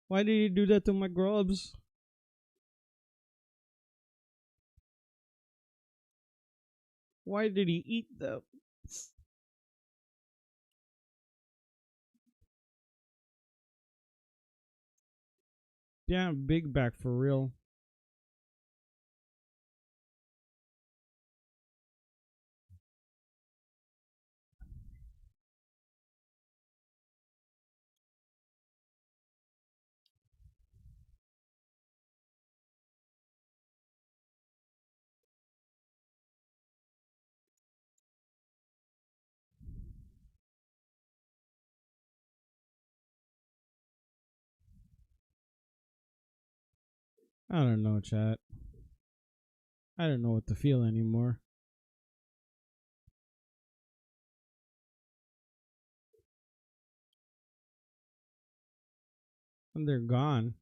Why did you do that to my grubs? Why did he eat them? Damn, big back for real. I don't know, chat. I don't know what to feel anymore. And they're gone.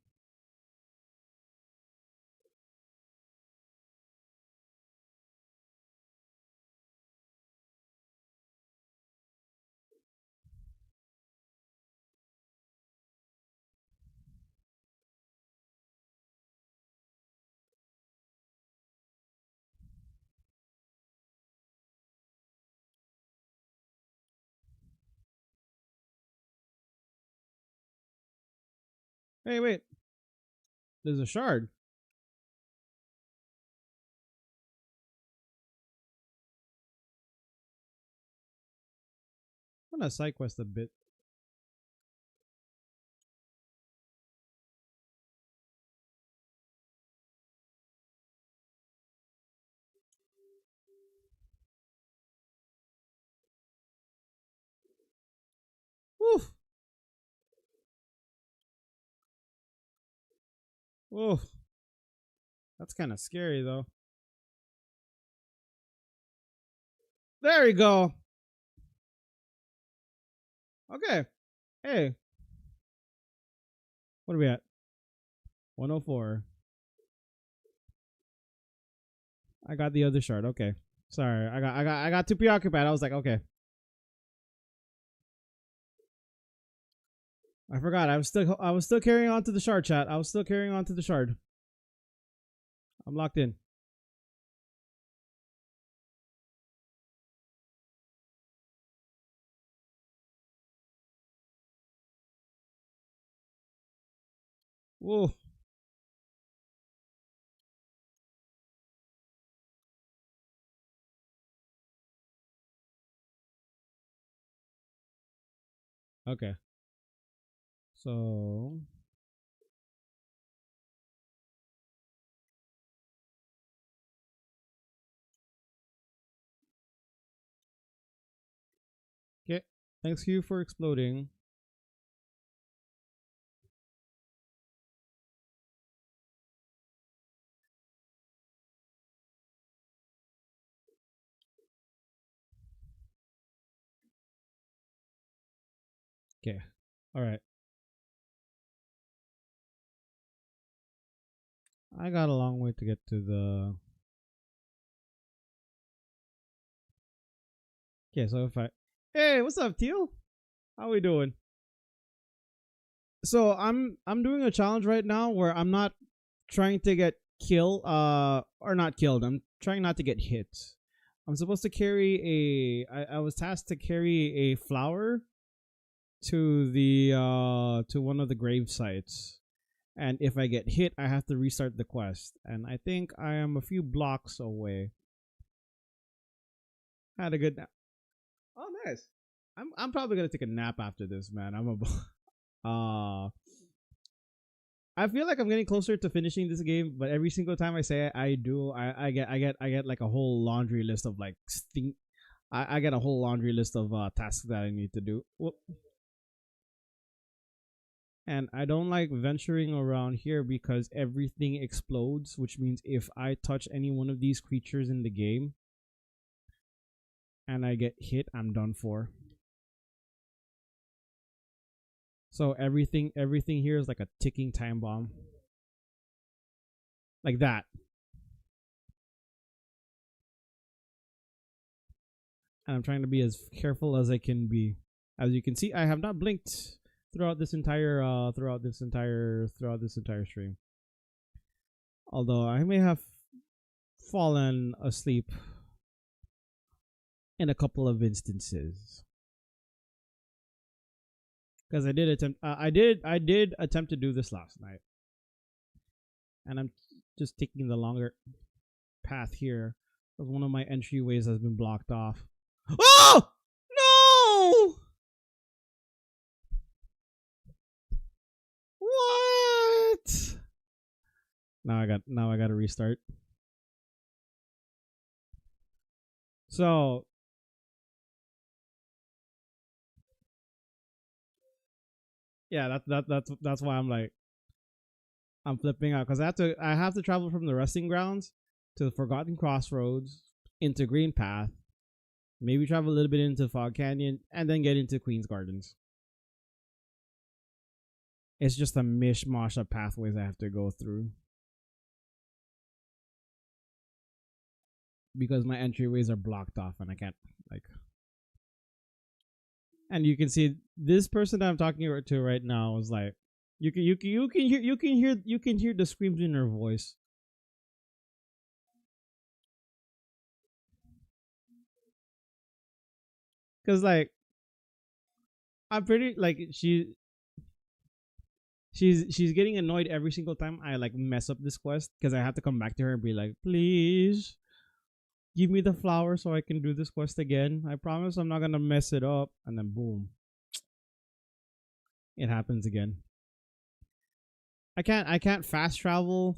Hey, wait. There's a shard. I'm gonna side quest a bit. Woof. Woof. That's kind of scary, though. There we go. Okay. Hey. What are we at? 104. I got the other shard. Okay. Sorry. I got too preoccupied. I was like, okay. I forgot. I was still carrying on to the shard, chat. I was still carrying on to the shard. I'm locked in. Whoa. Okay. So okay. Thanks you for exploding. Okay. All right. I got a long way to get to the. Okay, so if I. Hey, what's up, Teal? How we doing? So I'm doing a challenge right now where I'm not trying to get killed or not killed. I'm trying not to get hit. I'm supposed to carry I was tasked to carry a flower to the to one of the grave sites. And if I get hit, I have to restart the quest. And I think I am a few blocks away. Had a good nap. Oh, nice. I'm probably gonna take a nap after this, man. I feel like I'm getting closer to finishing this game, but every single time I say it, I get like a whole laundry list of like I get a whole laundry list of tasks that I need to do. Whoop. And I don't like venturing around here because everything explodes, which means if I touch any one of these creatures in the game and I get hit, I'm done for. So everything here is like a ticking time bomb. Like that. And I'm trying to be as careful as I can be. As you can see, I have not blinked throughout this entire stream. Although I may have fallen asleep in a couple of instances. Because I did attempt to do this last night. And I'm just taking the longer path here because one of my entryways has been blocked off. Oh! No! What? Now I got to restart. So yeah, that's why I'm flipping out because I have to travel from the resting grounds to the Forgotten Crossroads into Green Path, maybe travel a little bit into Fog Canyon, and then get into Queen's Gardens. It's just a mishmash of pathways I have to go through because my entryways are blocked off and I can't like. And you can see this person that I'm talking to right now is like, you can hear the screams in her voice. Cause like, I'm pretty like she's getting annoyed every single time I like mess up this quest because I have to come back to her and be like, please give me the flower so I can do this quest again. I promise I'm not gonna mess it up. And then boom, it happens again. I can't fast travel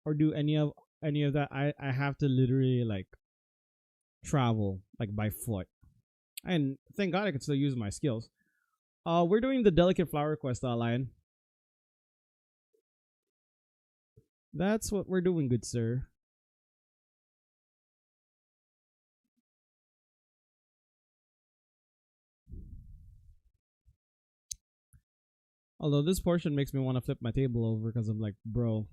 or do any of that. I have to literally like travel like by foot. And thank God I can still use my skills. We're doing the delicate flower quest, Lion. That's what we're doing, good sir. Although this portion makes me want to flip my table over because I'm like, bro,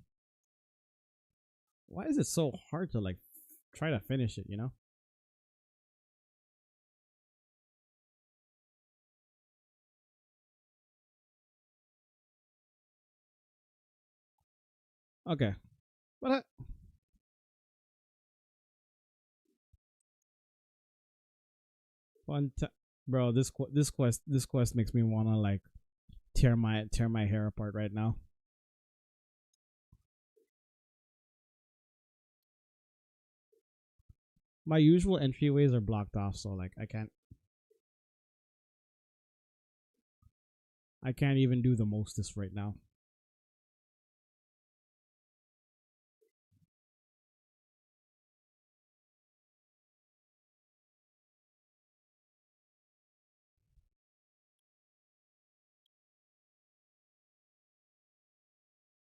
why is it so hard to like try to finish it, you know? Okay. But bro, this quest makes me want to like tear my hair apart right now. My usual entryways are blocked off, so like I can't even do the mostest right now.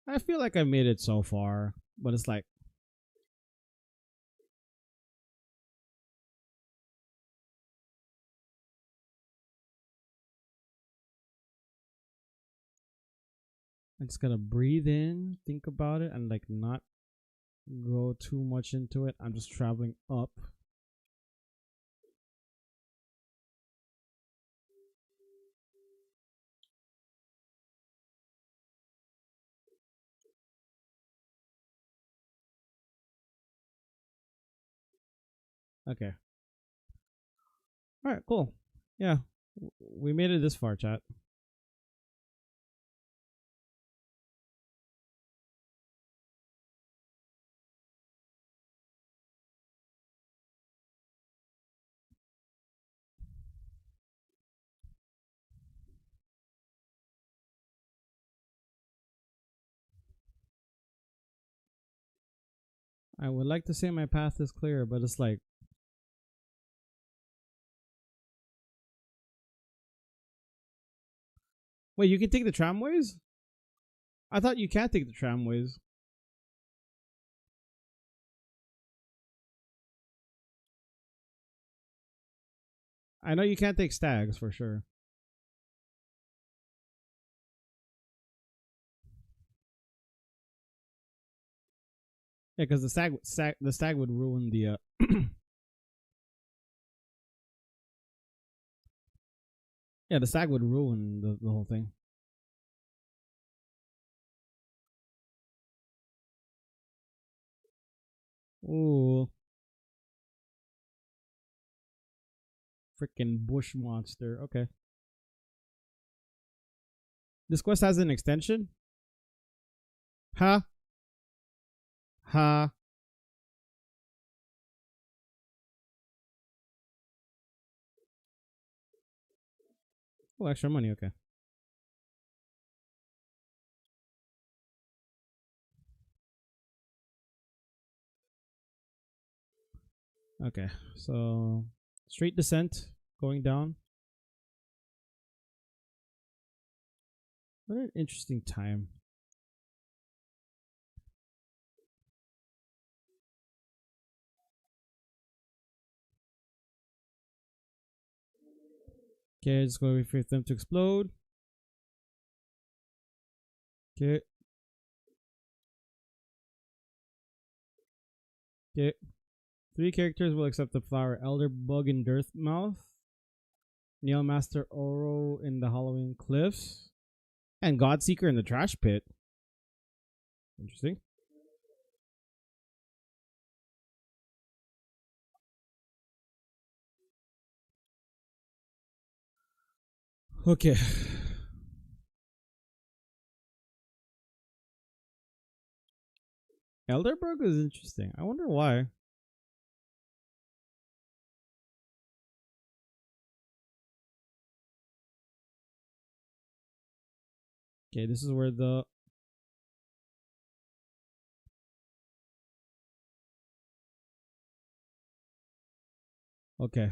I feel like I made it so far, but it's like I just gotta breathe in, think about it, and like not go too much into it. I'm just traveling up. Okay. All right, cool. Yeah, we made it this far, chat. I would like to say my path is clear, but it's like, wait, you can take the tramways? I thought you can't take the tramways. I know you can't take stags for sure. Yeah, because the stag would ruin the. Yeah, the stag would ruin the whole thing. Ooh. Freaking bush monster. Okay. This quest has an extension? Huh? Huh? Oh, extra money. Okay. Okay. So, straight descent going down. What an interesting time. Okay, just going to wait for them to explode. Okay. Okay. 3 characters will accept the flower: Elder Bug in Dirtmouth, Nail Master Oro in the Halloween Cliffs, and Godseeker in the Trash Pit. Interesting. Okay. Elderbug is interesting. I wonder why. Okay, this is where the okay.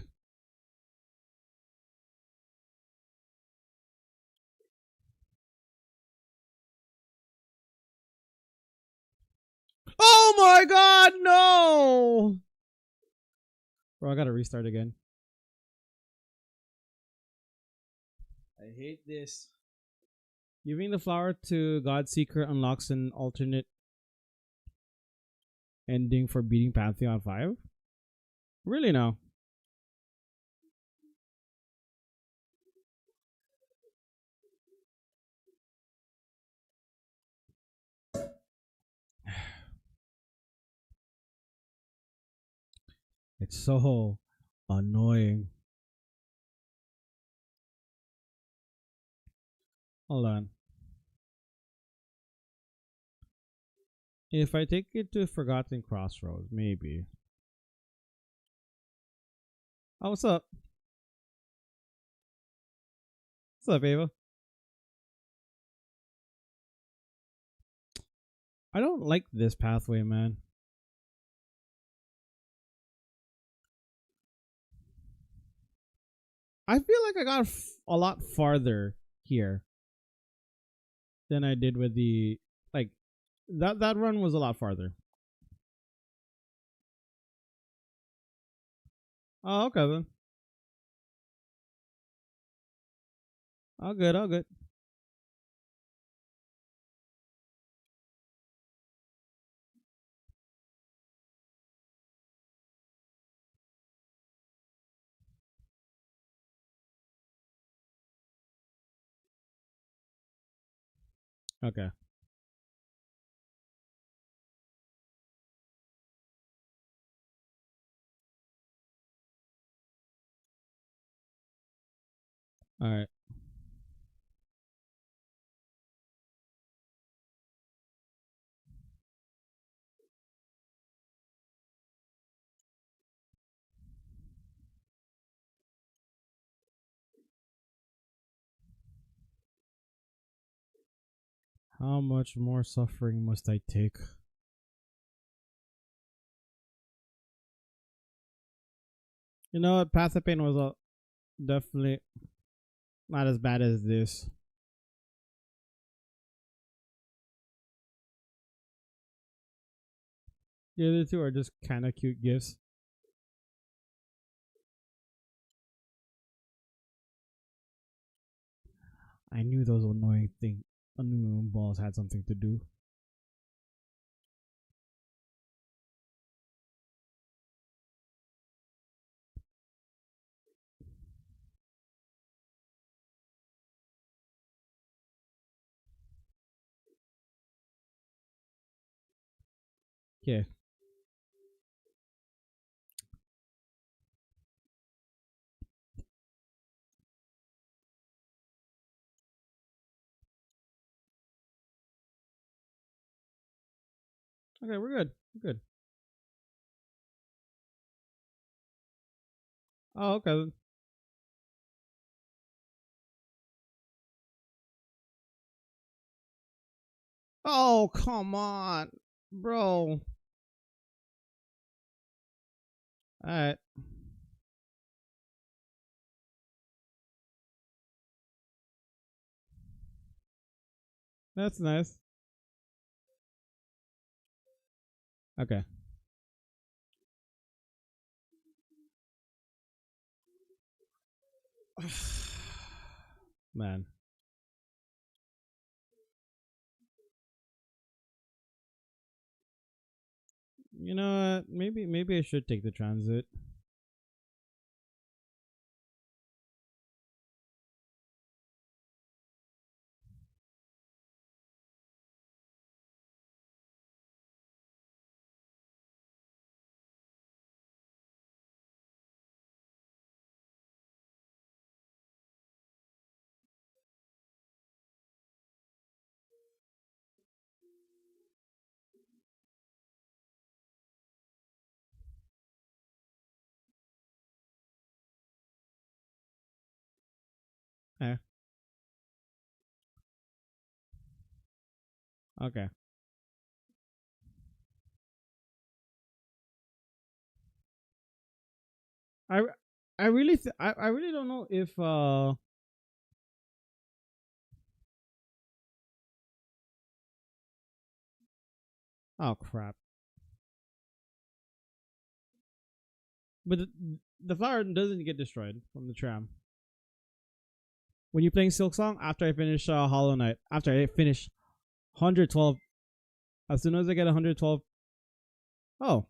Oh my god, no! Bro, I gotta restart again. I hate this. Giving the flower to Godseeker unlocks an alternate ending for beating Pantheon 5? Really now? It's so annoying. Hold on. If I take it to Forgotten Crossroads, maybe. Oh, what's up? What's up, Ava? I don't like this pathway, man. I feel like I got a lot farther here than I did with the like that run was a lot farther. Oh, okay then. All good, all good. Okay. All right. How much more suffering must I take? You know what? Path of Pain was definitely not as bad as this. The other two are just kind of cute gifts. I knew those annoying balls had something to do. Okay. Okay, we're good. We're good. Oh, okay. Oh, come on, bro. All right. That's nice. Okay. Man. You know what? Maybe I should take the transit. Eh. Okay. I I really don't know if oh crap. But the flower doesn't get destroyed from the tram. When you're playing Silk Song, after I finish Hollow Knight, after I finish 112, as soon as I get 112, oh,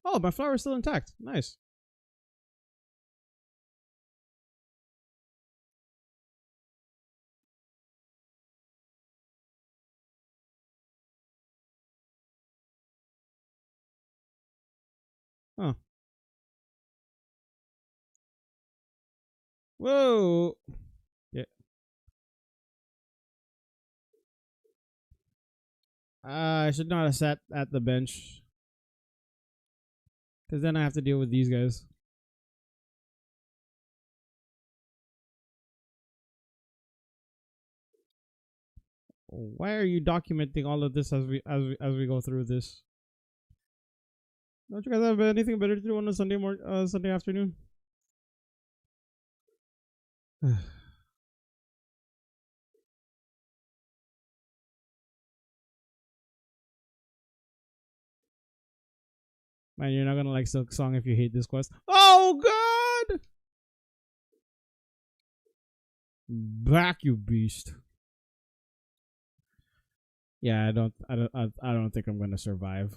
oh, my flower is still intact. Nice. Huh. Whoa. Yeah. I should not have sat at the bench, because then I have to deal with these guys. Why are you documenting all of this as we go through this? Don't you guys have anything better to do on a Sunday afternoon? Man, you're not gonna like Silk Song if you hate this quest. Oh God! Back, you beast. Yeah, I don't think I'm gonna survive.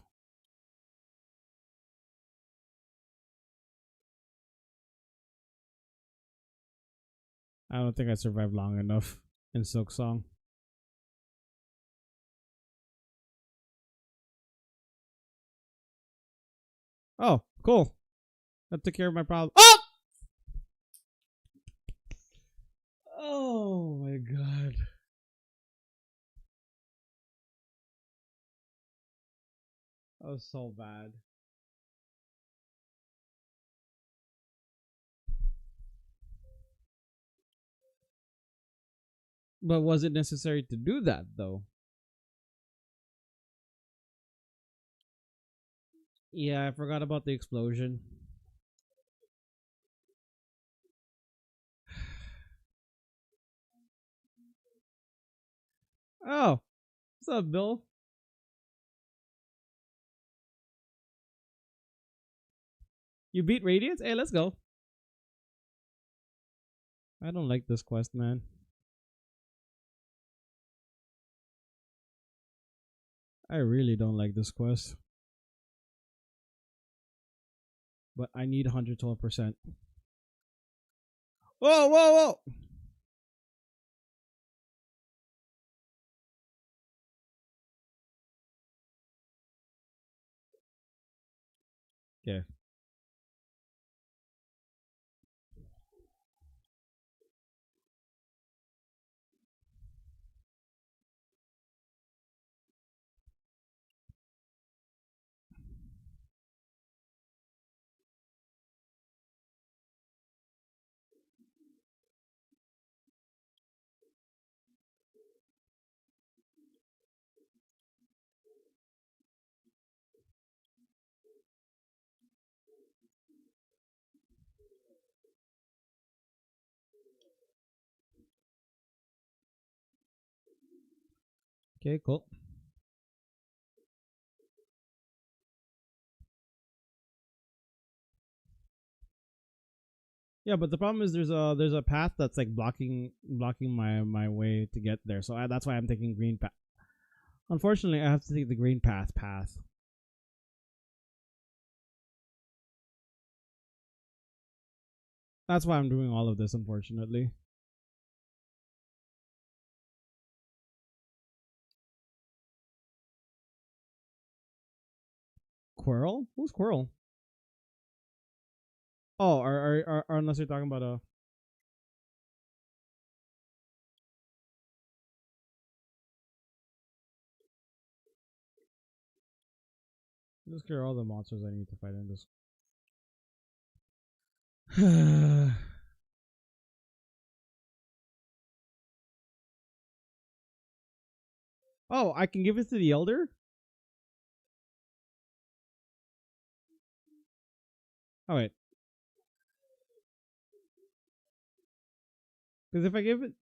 I don't think I survived long enough in Silk Song. Oh, cool. That took care of my problem. Oh! Oh my god. That was so bad. But was it necessary to do that though? Yeah, I forgot about the explosion. Oh, what's up, Bill? You beat Radiance? Hey, let's go. I don't like this quest, man. I really don't like this quest. But I need 112%. Whoa, whoa, whoa! Okay. Okay, cool. Yeah, but the problem is there's a path that's like blocking my way to get there. So that's why I'm taking green path. Unfortunately, I have to take the green path. That's why I'm doing all of this, unfortunately. Quirrell? Who's Quirrell? Oh, or unless you're talking about a. Just clear all the monsters I need to fight in this. Oh, I can give it to the elder? Oh wait. Because if I give it.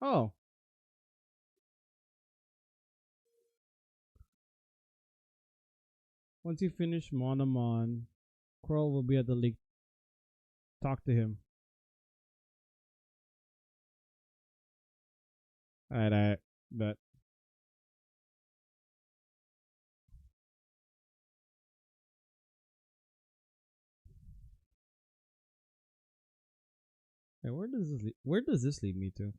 Oh. Once you finish Monomon, Quirrell will be at the lake. Talk to him. Alright, but. Hey, where does this lead me to?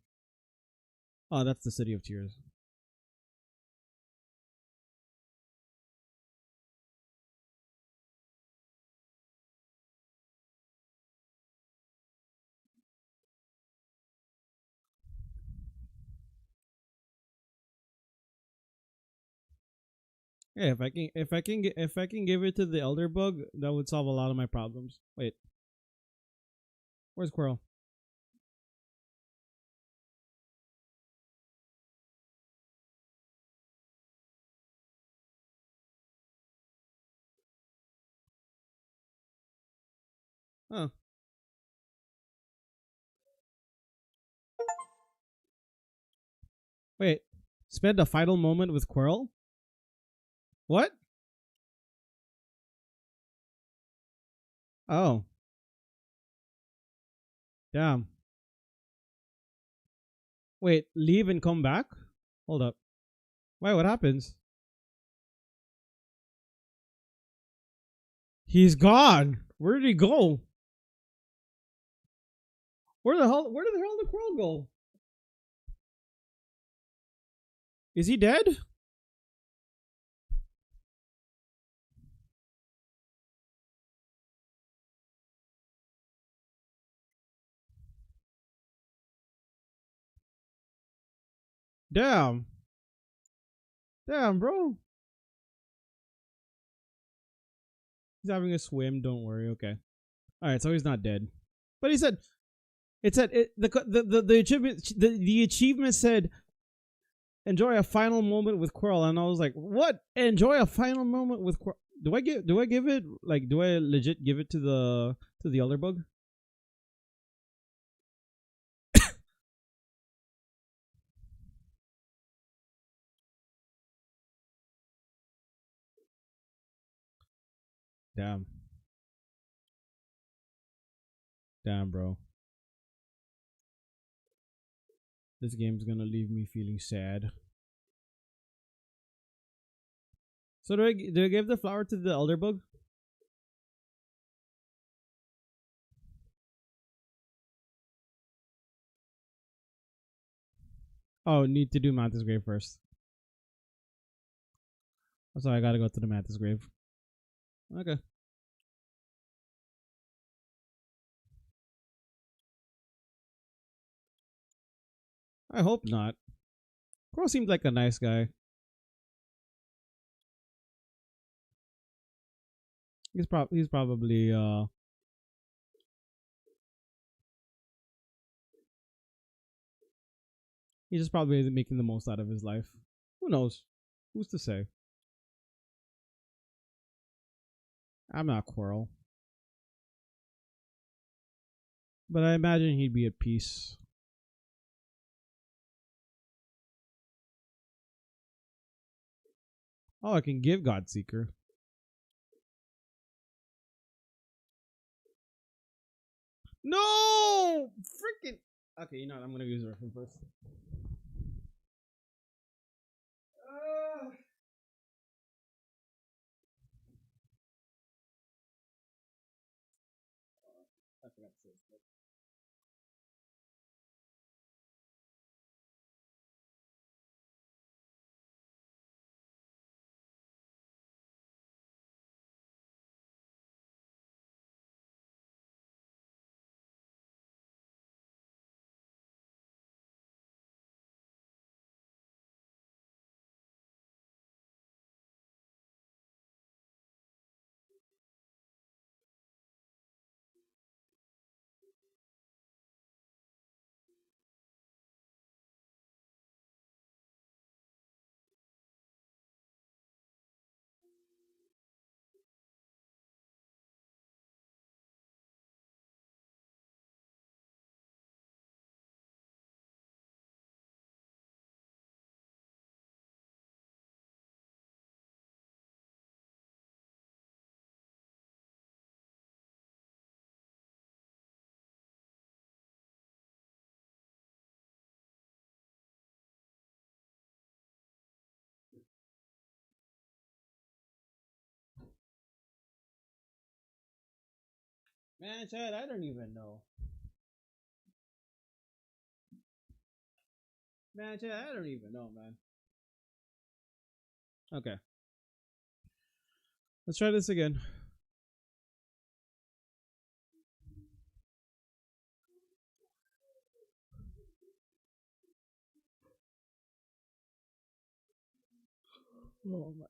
Oh, that's the City of Tears. Yeah, if I can give it to the Elder Bug, that would solve a lot of my problems. Wait, where's Quirrell? Oh, wait. Spend a final moment with Quirrell? What? Oh, damn. Wait, leave and come back? Hold up. Wait, what happens? He's gone. Where did he go? Where the hell did Quirrell go? Is he dead? Damn. Damn, bro. He's having a swim. Don't worry. Okay. All right. So he's not dead. But he said, the achievement the achievement said enjoy a final moment with Quirrell, and I was like, what? Enjoy a final moment with Quirrell? Do I give it, like, do I legit give it to the Elder Bug? Damn. Damn, bro. This game's gonna leave me feeling sad. So do I give the flower to the Elder Bug? Oh, need to do Mantis Grave first. So I gotta go to the Mantis Grave. Okay. I hope not. Crow seemed like a nice guy. He's probably he's just probably making the most out of his life. Who knows? Who's to say? I'm not Quirrell. But I imagine he'd be at peace. Oh, I can give Godseeker. No! Freaking. Okay, you know what? I'm gonna use the rifle first. I forgot to say this. Man, Chad, I don't even know. Man, Chad, I don't even know, man. Okay. Let's try this again. Oh my.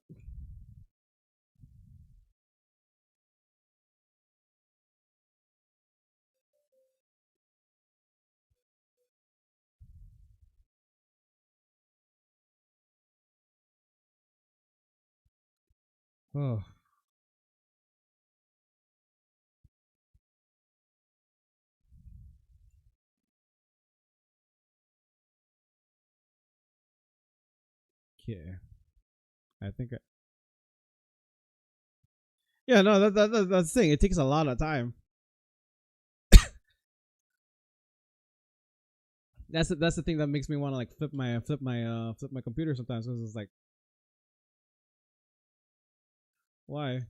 Oh. Okay. I think yeah, no, that's the thing. It takes a lot of time. That's the thing that makes me want to like flip my computer sometimes, because it's like, why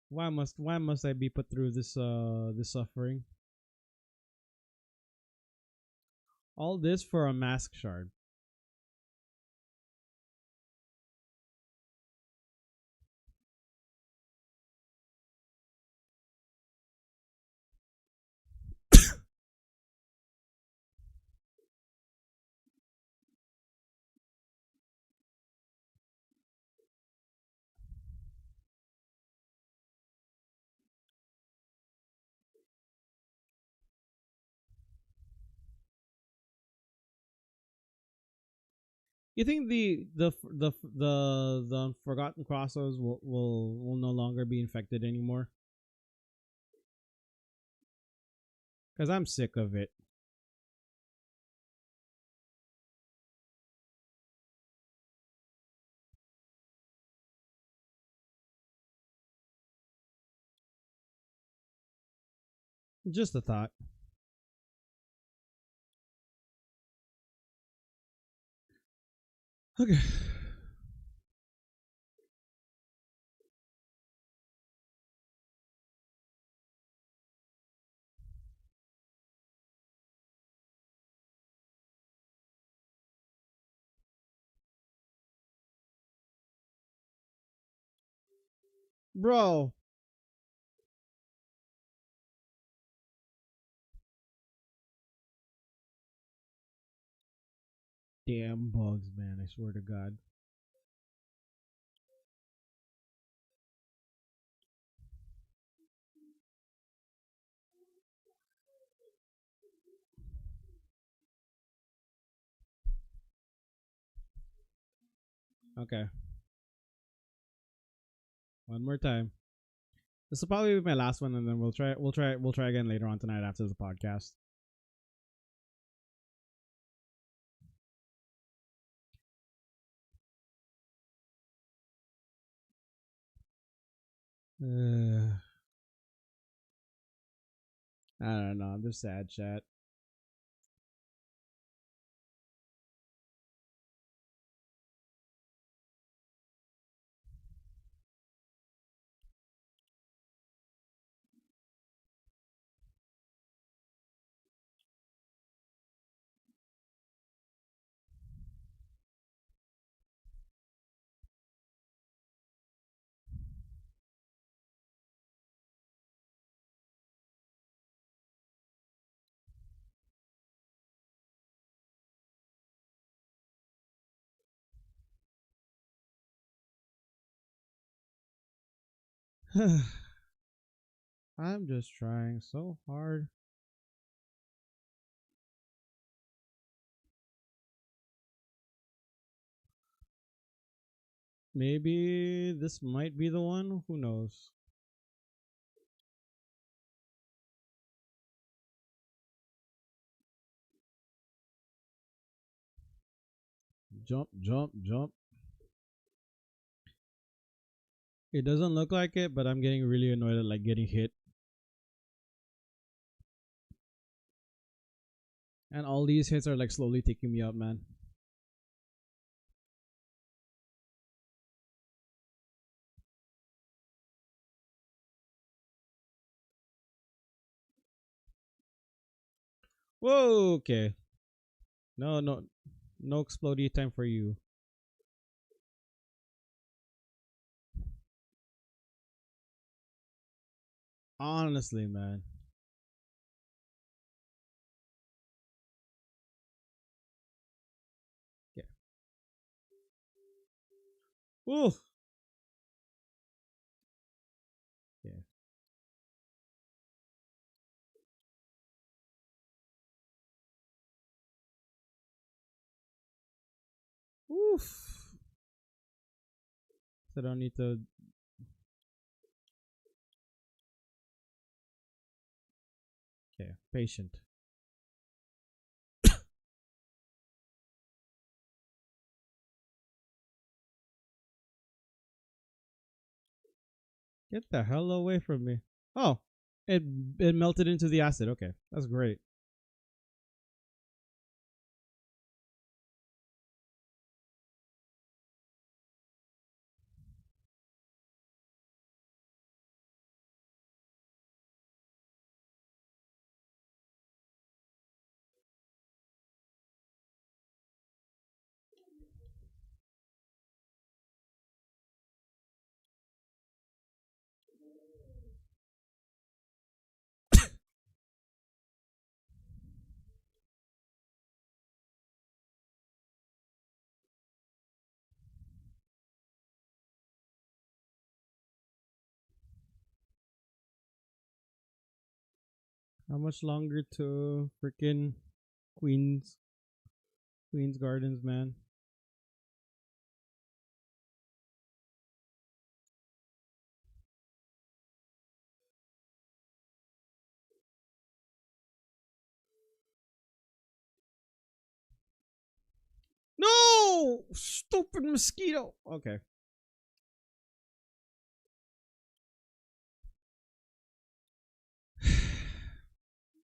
must I be put through this suffering? All this for a mask shard. You think the forgotten crossos will no longer be infected anymore? Because I'm sick of it. Just a thought. Okay. Bro. Damn bugs, man. I swear to God. Okay. One more time. This will probably be my last one, and then we'll try again later on tonight after the podcast. I don't know. I'm just sad, chat. I'm just trying so hard. Maybe this might be the one. Who knows? Jump, jump, jump. It doesn't look like it, but I'm getting really annoyed at like getting hit. And all these hits are like slowly taking me out, man. Whoa, okay. No, no, no explodey time for you. Honestly, man. Yeah. Ooh. Yeah. Oof. So I don't need to. Okay, patient. Get the hell away from me. Oh, it melted into the acid. Okay, that's great. How much longer to freaking Queens Gardens, man? No, stupid mosquito. Okay.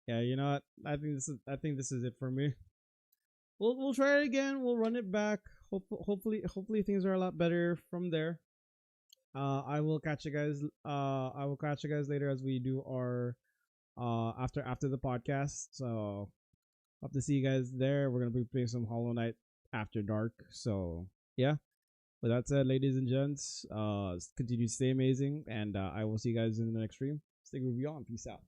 Yeah, you know what? I think this is it for me. We'll try it again. We'll run it back. Hopefully things are a lot better from there. I will catch you guys. I will catch you guys later as we do our after the podcast. So hope to see you guys there. We're gonna be playing some Hollow Knight after dark. So yeah. With that said, ladies and gents, continue to stay amazing, and I will see you guys in the next stream. Stay groovy on. Peace out.